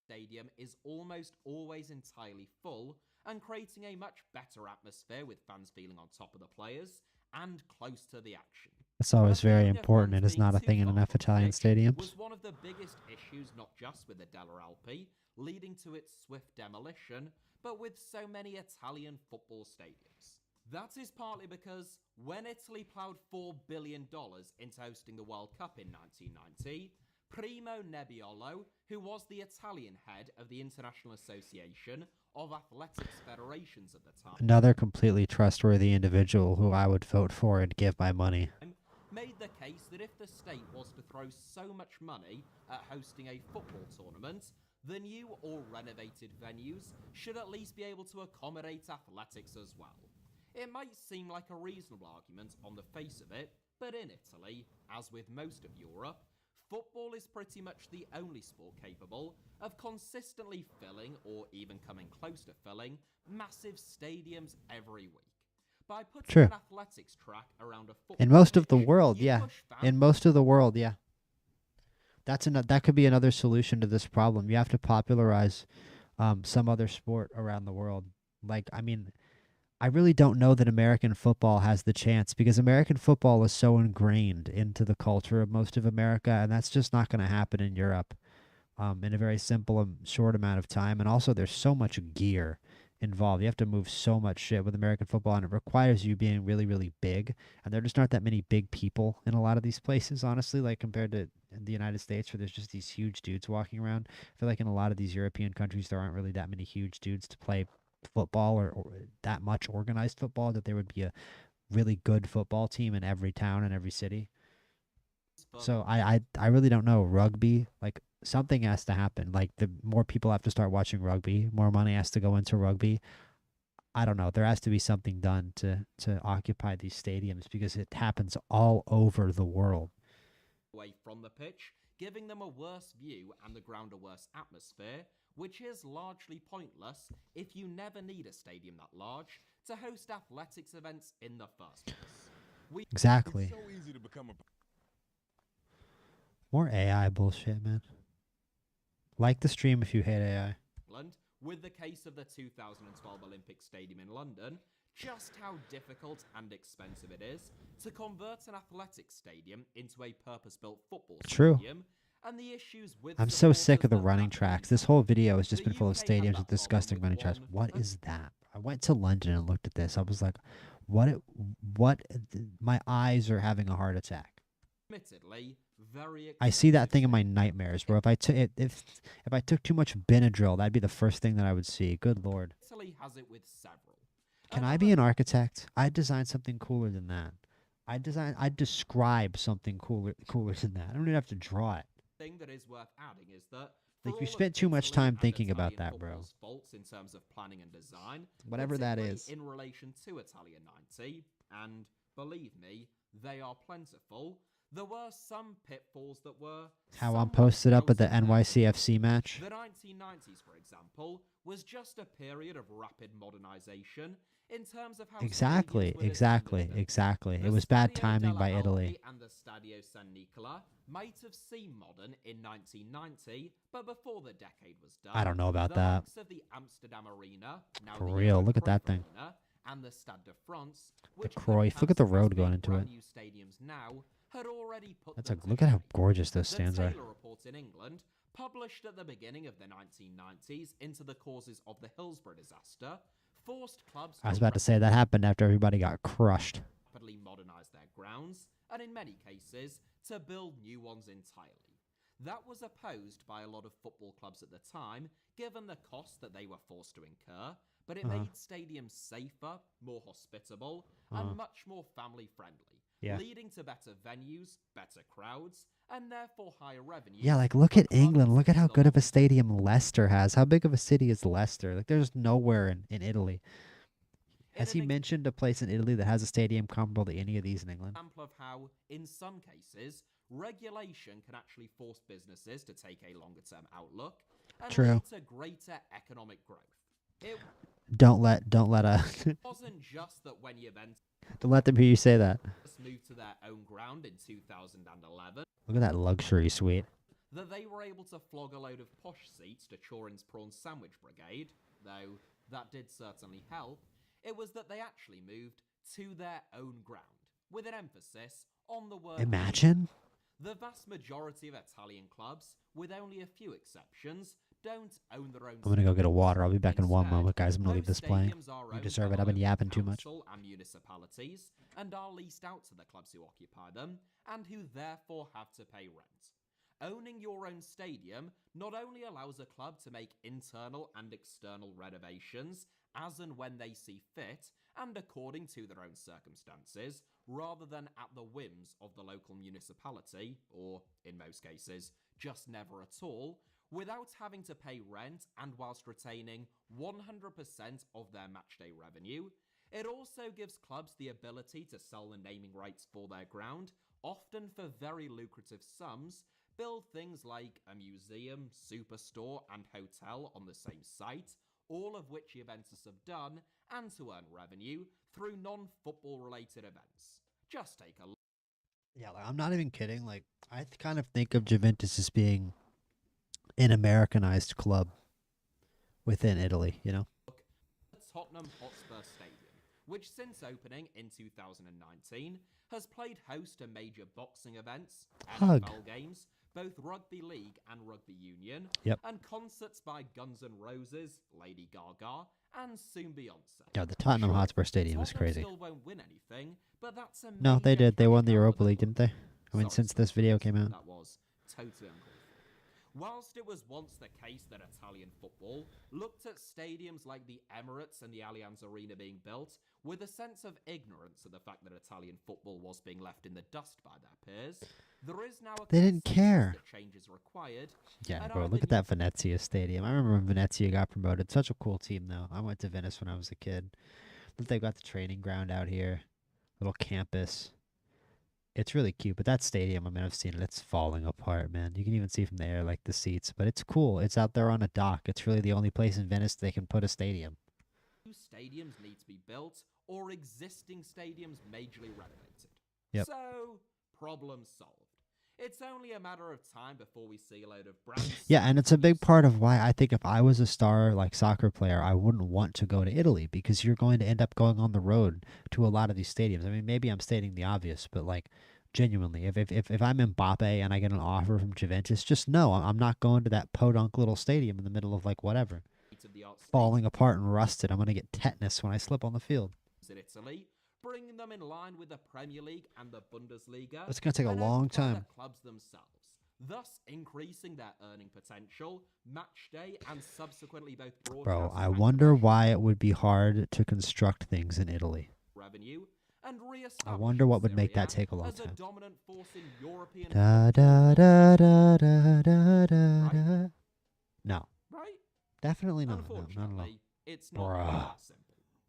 stadium is almost always entirely full and creating a much better atmosphere with fans feeling on top of the players and close to the action. It's always The very feeling of important. fans It is being not a too thing in far enough from the Italian pitch stadiums. was one of the biggest issues not just with the Della Alpi, leading to its swift demolition, but with so many Italian football stadiums. That is partly because when Italy ploughed $4 billion into hosting the World Cup in 1990, Primo Nebbiolo, who was the Italian head of the International Association of Athletics Federations at the time, Another completely trustworthy individual who I would vote for and give my money. made the case that if the state was to throw so much money at hosting a football tournament, the new or renovated venues should at least be able to accommodate athletics as well. It might seem like a reasonable argument on the face of it, but in Italy, as with most of Europe, football is pretty much the only sport capable of consistently filling, or even coming close to filling, massive stadiums every week. By putting True. an athletics track around a football In most of the pitch, world, you yeah. push fans In most of the world, yeah. That could be another solution to this problem. You have to popularize some other sport around the world. Like, I mean, I really don't know that American football has the chance because American football is so ingrained into the culture of most of America, and that's just not going to happen in Europe in a very simple and short amount of time. And also, there's so much gear involved. You have to move so much shit with American football, and it requires you being really, really big. And there just aren't that many big people in a lot of these places, honestly, like compared to in the United States, where there's just these huge dudes walking around. I feel like in a lot of these European countries, there aren't really that many huge dudes to play football or that much organized football that there would be a really good football team in every town and every city. So I really don't know. Rugby, like something has to happen. Like the more people have to start watching rugby, more money has to go into rugby. I don't know. There has to be something done to occupy these stadiums because it happens all over the world. away from the pitch, giving them a worse view and the ground a worse atmosphere, which is largely pointless if you never need a stadium that large to host athletics events in the first place. Exactly. So easy to become a More AI bullshit, man. Like the stream if you hate AI. England, with the case of the 2012 Olympic Stadium in London, just how difficult and expensive it is to convert an athletics stadium into a purpose-built football True. stadium, and the issues with I'm so sick supporters of the that running that tracks. brings This up. whole video has just The been full of UK had stadiums that with problem disgusting with running tracks. one What of is that? I went to London and looked at this. I was like, what? My eyes are having a heart attack. admittedly very I see that expensive thing in my stadium. nightmares. Where if I took too much Benadryl, that'd be the first thing that I would see. Good lord. Italy has it with several. Can I be an architect? I'd design something cooler than that. I'd describe something cooler than that. I don't even have to draw it. Thing that is worth adding is that Like, for you all of spent too much Italy time and thinking about Italian that, bro. football's faults in terms of planning and design, Whatever that particularly is. in relation to Italia 90, and believe me, they are plentiful, There were some pitfalls that were How I'm somewhat posted up at the relative. NYCFC match. The 1990s, for example, was just a period of rapid modernization in terms of how Exactly, stadiums were designed and exactly, built. exactly. The It was bad Stadio timing della by Alpi Italy. and the Stadio San Nicola might have seemed modern in 1990, but before the decade was done, I don't know about the that. likes of the Amsterdam Arena, now For the real, Johan look at that Cruyff thing. Arena, and the Stade de France, which Cruyff, look at the road going into it. New stadiums now, had already put That's them a to look at how shame. gorgeous those The stands are. Taylor Report in England, published at the beginning of the 1990s into the causes of the Hillsborough disaster, forced clubs I was about to say that happened after everybody got crushed. rapidly modernise their grounds, and in many cases, to build new ones entirely. That was opposed by a lot of football clubs at the time, given the costs that they were forced to incur, but it made stadiums safer, more hospitable, and much more family-friendly, Yeah. leading to better venues, better crowds, and therefore higher revenues. Yeah, like look for at England. clubs Look at how in the good of a long stadium Leicester has. How big of a city is Leicester? Like there's nowhere in Italy. Has he an mentioned a place in Italy that has a stadium comparable to any of these in England? example of how, in some cases, regulation can actually force businesses to take a longer-term outlook and True. lead to greater economic growth. It Don't let wasn't just that when Juventus don't let them hear you say that. moved to their own ground in 2011, Look at that luxury suite. that they were able to flog a load of posh seats to Turin's Prawn Sandwich Brigade, though that did certainly help. It was that they actually moved to their own ground, with an emphasis on the word. Imagine. The vast majority of Italian clubs, with only a few exceptions, don't own their own. I'm gonna go get a water. I'll be back in one Instead, moment, guys. I'm gonna leave most this playing. stadiums are You owned deserve by it. the I've been local yapping too much. council and municipalities, and are leased out to the clubs who occupy them, and who therefore have to pay rent. Owning your own stadium not only allows a club to make internal and external renovations as and when they see fit, and according to their own circumstances, rather than at the whims of the local municipality, or, in most cases, just never at all, without having to pay rent and whilst retaining 100% of their matchday revenue. It also gives clubs the ability to sell the naming rights for their ground, often for very lucrative sums, build things like a museum, superstore, and hotel on the same site, all of which Juventus have done, and to earn revenue through non-football related events. Just take a look. Yeah, like, I'm not even kidding. Like I kind of think of Juventus as being an Americanized club within Italy. You know. at Tottenham Hotspur Stadium, which since opening in 2019 has played host to major boxing events, Hug. NFL games, both rugby league and rugby union, Yep. and concerts by Guns N' Roses, Lady Gaga, and soon Beyonce. Yeah, the Tottenham Sure, Hotspur Stadium is Tottenham crazy. still won't win anything, but that's a No, they major did. They won the cash cow for Europa the League, club. didn't they? I mean, Sorry, since this video came out. that was totally uncalled for. Whilst it was once the case that Italian football looked at stadiums like the Emirates and the Allianz Arena being built with a sense of ignorance of the fact that Italian football was being left in the dust by their peers, there is now a They didn't consensus care. that change is required. Yeah, and bro, either look at that Venezia Stadium. I remember when Venezia got promoted. Such a cool team, though. I went to Venice when I was a kid. Look, they've got the training ground out here, little campus. It's really cute, but that stadium, I mean, I've seen it. It's falling apart, man. You can even see from the air, like, the seats. But it's cool. It's out there on a dock. It's really the only place in Venice they can put a stadium. New stadiums need to be built or existing stadiums majorly renovated. Yep. So, problem solved. It's only a matter of time before we see a load of brands. Yeah, and it's a big part of why I think if I was a star, like, soccer player, I wouldn't want to go to Italy, because you're going to end up going on the road to a lot of these stadiums. I mean, maybe I'm stating the obvious, but, like, genuinely, if I'm Mbappe and I get an offer from Juventus, just know I'm not going to that podunk little stadium in the middle of, like, whatever, state-of-the-art falling apart and rusted. I'm going to get tetanus when I slip on the field. in Italy, bringing them in line with the Premier League and the Bundesliga. It's going to take a and long owned by the time. clubs themselves, thus increasing their earning potential, match day, and subsequently both Bro, broadcast I and wonder commercial why it would be hard to construct things in Italy. revenue, and I wonder what would make Serie A that take a long as a time. dominant force in European Da football. da da da da da da da. No, Right? definitely not. No, not at all. Unfortunately, it's not Bruh. that simple.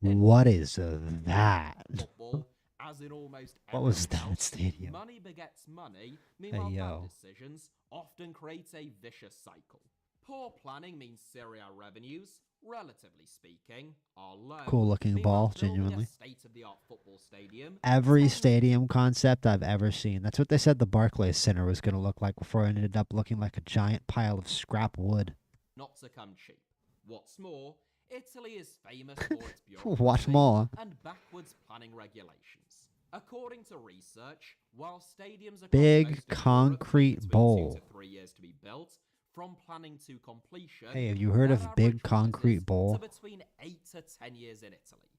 In What is that? football as in almost What was everything that else, stadium? money begets money. Meanwhile, yo. bad decisions often create a vicious cycle. Poor planning means Serie A revenues, relatively speaking, are low. Cool looking Meanwhile, ball, building genuinely. a state-of-the-art football stadium Every tends stadium concept I've ever seen. That's what they said the Barclays Center was going to look like before it ended up looking like a giant pile of scrap wood. not to come cheap. What's more, Italy is famous for its What bureaucracy more? and backwards planning regulations. According to research, while stadiums across Big most of Europe take concrete between bowl. 2 to 3 years to be built, from planning to completion, Hey, have you heard their of Big average Concrete rises Bowl? to between 8 to 10 years in Italy.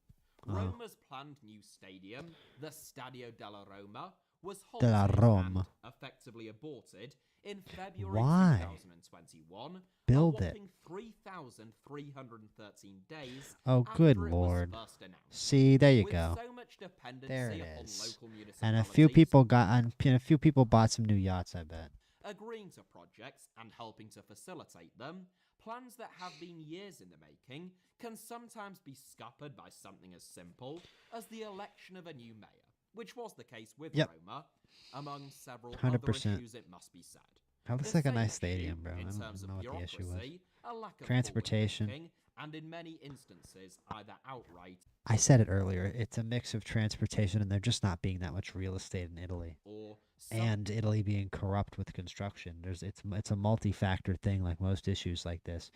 Roma's planned new stadium, the Stadio della Roma, was Della halted Roma. and effectively aborted in February Why? 2021. Build a it. whopping 3,313 days Oh, after good it was lord. first announced. See, there you With go. so much dependency There it upon is. local And a few municipalities people bought some new yachts, I bet. agreeing to projects and helping to facilitate them, plans that have been years in the making can sometimes be scuppered by something as simple as the election of a new mayor, which was the case with Yep. Roma, among several 100%. other issues it must be said. That looks The like a same nice issue, stadium, bro. I in don't terms know of what the issue was. bureaucracy, a lack of Transportation. forward-thinking, and in many instances, either outright I said it earlier. It's a mix of transportation and there just not being that much real estate in Italy. or some And Italy being corrupt with construction. It's a multi-factor thing like most issues like this.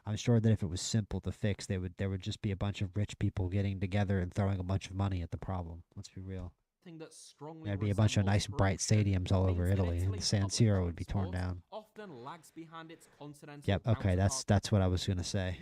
I'm sure that if it was simple to fix, there would just be a bunch of rich people getting together and throwing a bunch of money at the problem. Let's be real. thing that strongly There'd be a bunch of resembles nice bright corruption stadiums all over means that Italy, and the Italy's San public Siro would be torn transport down. often lags behind its continental Yep. Okay. counterparts That's what I was gonna say.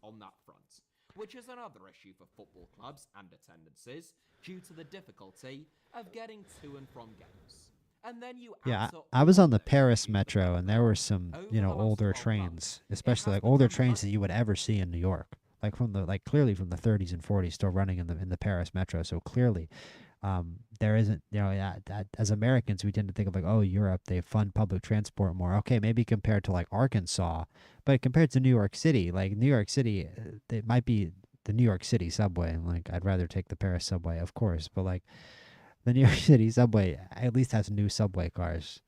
on that front, which is another issue for football clubs and attendances due to the difficulty of getting to and from games. And then you Yeah, add to I was all on the those Paris issues Metro, and there were some, over you know, the last older 12 trains, months, especially has like older become trains that you would ever see in New York, like clearly from the 30s and 40s, still running in the Paris Metro. So clearly, there isn't, you know, as Americans, we tend to think of like, oh, Europe, they fund public transport more. Okay, maybe compared to like Arkansas, but compared to New York City, like New York City, it might be the New York City subway. Like, I'd rather take the Paris subway, of course, but like the New York City subway at least has new subway cars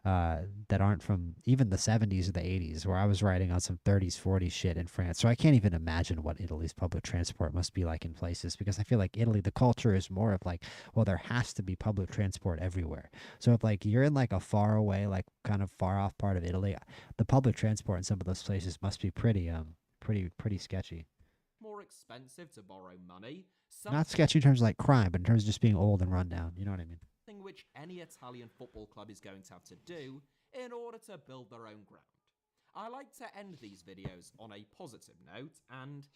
that aren't from even the 70s or the 80s, where I was riding on some 30s, 40s shit in France. So I can't even imagine what Italy's public transport must be like in places, because I feel like Italy, the culture is more of like, well, there has to be public transport everywhere. So if like you're in like a far away, like kind of far off part of Italy, the public transport in some of those places must be pretty sketchy. more expensive to borrow money, Not sketchy in terms of like crime, but in terms of just being old and run down. You know what I mean? something which any Italian football club is going to have to do in order to build their own ground. I like to end these videos on a positive note, and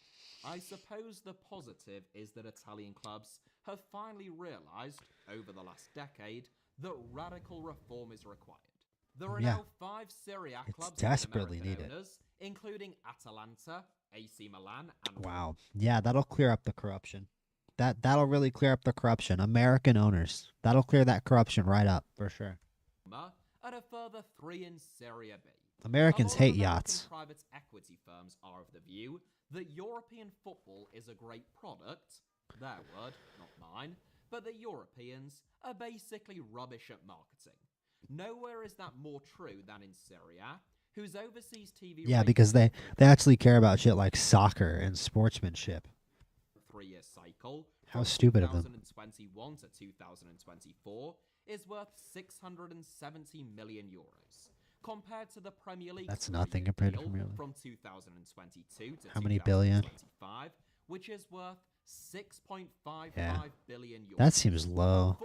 I suppose the positive is that Italian clubs have finally realised, over the last decade, that radical reform is required. There are Yeah. now 5 Serie A It's clubs desperately with American needed. owners, including Atalanta, AC Milan, and Wow. Yeah, that'll clear up the corruption. That'll really clear up the corruption. American owners. That'll clear that corruption right up, for sure. Roma, and a further 3 in Serie B. Americans A lot of hate American yachts. private equity firms are of the view that European football is a great product, their word, not mine, but that Europeans are basically rubbish at marketing. Nowhere is that more true than in Serie A, whose overseas TV Yeah, because they actually care about shit like soccer and sportsmanship. 3-year cycle How from stupid of them. 2021 to 2024 is worth 670 million euros. Compared to the Premier League That's 3-year nothing compared to deal Premier League. from 2022 to How many billion? 2025, which is worth 6.55 Yeah. billion euros. That seems low.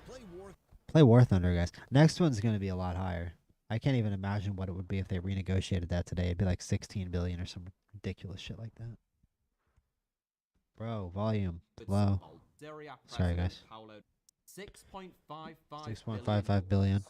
Play War Play War Thunder, guys. Next one's going to be a lot higher. I can't even imagine what it would be if they renegotiated that today. It'd be like 16 billion or some ridiculous shit like that. Bro, volume low. Sorry, guys. 6.55 billion.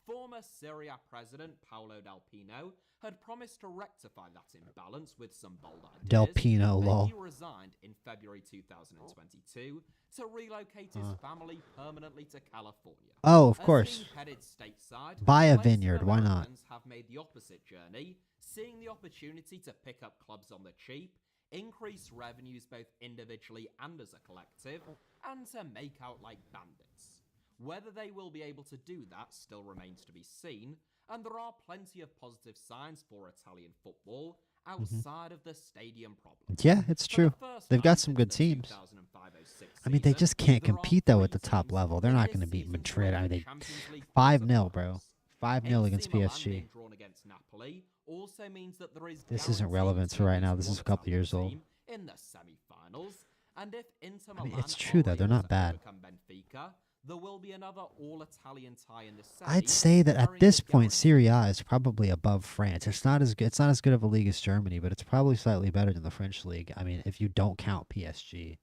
Former Serie A president Paolo Del Pino had promised to rectify that imbalance with some bold ideas. Del Pino, but lol. he resigned in February 2022 to relocate his family permanently to California. Oh, of As course. being headed stateside, Buy a plenty of vineyard, why not? Americans have made the opposite journey, seeing the opportunity to pick up clubs on the cheap increase revenues both individually and as a collective, and to make out like bandits. Whether they will be able to do that still remains to be seen, and there are plenty of positive signs for Italian football outside of the stadium problem. Yeah, it's For the true. first They've time got some since good the teams. 2005-06 I mean, they season, just can't there are compete though at three the top teams level. They're in not this going to beat season's Madrid. I mean, UEFA they Champions League 5-0, bro. quarterfinals. 5-0 against AC Milan PSG. being drawn against Napoli also means that there is This isn't guaranteed relevant to for at right now. least This is one a couple Italian years old. team in the semi-finals. And if Inter I mean, Milan it's true, are though. They're able not to bad. overcome Benfica, there will be another all-Italian tie in the semi. I'd say that at carrying this a point, guaranteed Serie A is probably above France. It's not as good. It's not as good of a league as Germany, but it's probably slightly better than the French league. I mean, if you don't count PSG,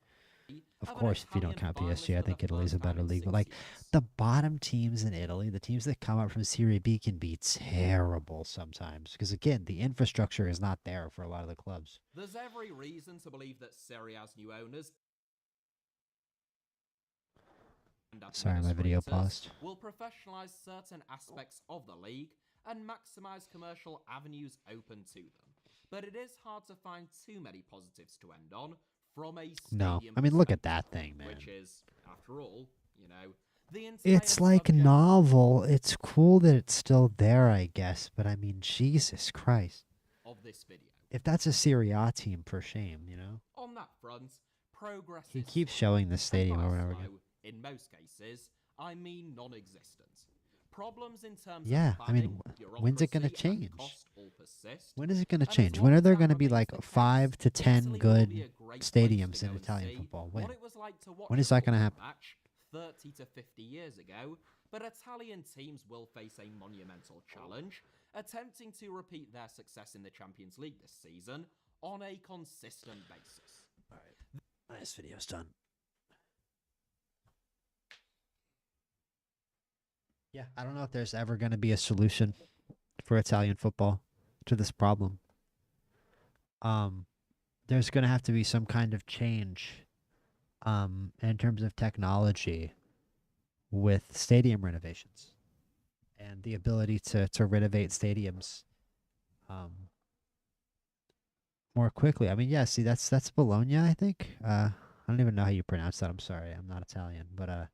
of of an course, if you don't Italian count PSG, I finalist for think the Italy's a first time better in league. But 6 like years. the bottom teams in Italy, the teams that come up from Serie B can be terrible sometimes because again, the infrastructure is not there for a lot of the clubs. There's every reason to believe that Serie A's new owners and Sorry, my video administrators paused. will professionalize certain aspects of the league and maximize commercial avenues open to them. But it is hard to find too many positives to end on from a No, stadium I mean, look at perspective, that thing, man. which is, after all, the entire It's like subject novel. It's cool that it's still there, I guess. But I mean, Jesus Christ. of this video. If that's a Serie A team, for shame, you know? On that front, progress He is keeps slow. showing the And stadium by over and over slow, again. in most cases, I mean non-existent. Problems in terms Yeah, of I mean, planning, when's it gonna bureaucracy, and change? cost all persist. When is it going to And as change? long When are as there that going to be remains like the case, 5 to 10 Italy will good be a great place stadiums to in go and Italian see football? what When? it was like to watch When a is that gonna football happen? match 30 to 50 years ago, but Italian teams will face a monumental challenge, attempting to repeat their success in the Champions League this season on a consistent basis. This video's done. Yeah, I don't know if there's ever going to be a solution for Italian football to this problem. There's going to have to be some kind of change in terms of technology with stadium renovations and the ability to renovate stadiums more quickly. I mean, yeah, see, that's Bologna, I think. I don't even know how you pronounce that. I'm sorry, I'm not Italian, but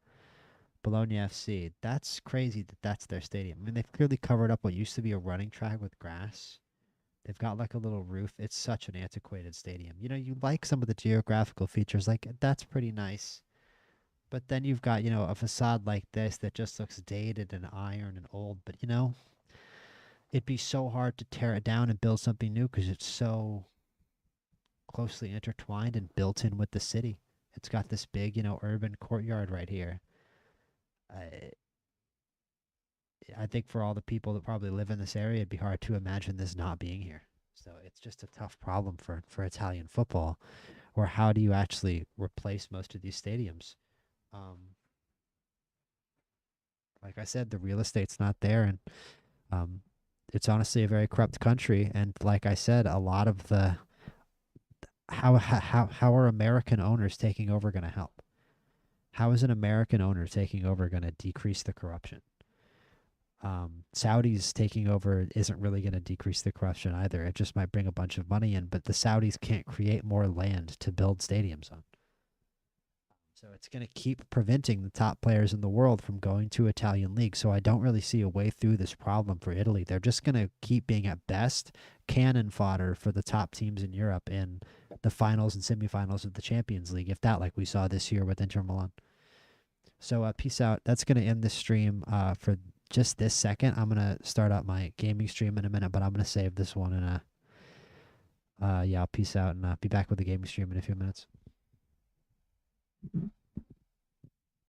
Bologna FC. That's crazy that that's their stadium. I mean, they've clearly covered up what used to be a running track with grass. They've got like a little roof. It's such an antiquated stadium. You know, you like some of the geographical features, like that's pretty nice. But then you've got, a facade like this that just looks dated and iron and old. But, it'd be so hard to tear it down and build something new because it's so closely intertwined and built in with the city. It's got this big, urban courtyard right here. I think for all the people that probably live in this area, it'd be hard to imagine this not being here. So it's just a tough problem for Italian football. Or how do you actually replace most of these stadiums? Like I said, the real estate's not there, and it's honestly a very corrupt country. And like I said, a lot of the how are American owners taking over going to help? How is an American owner taking over going to decrease the corruption? Saudis taking over isn't really going to decrease the corruption either. It just might bring a bunch of money in, but the Saudis can't create more land to build stadiums on. So it's going to keep preventing the top players in the world from going to Italian league. So I don't really see a way through this problem for Italy. They're just going to keep being at best cannon fodder for the top teams in Europe in the finals and semifinals of the Champions League, if that, like we saw this year with Inter Milan. So peace out. That's going to end the stream for just this second. I'm going to start up my gaming stream in a minute, but I'm going to save this one. And yeah, peace out, and be back with the gaming stream in a few minutes.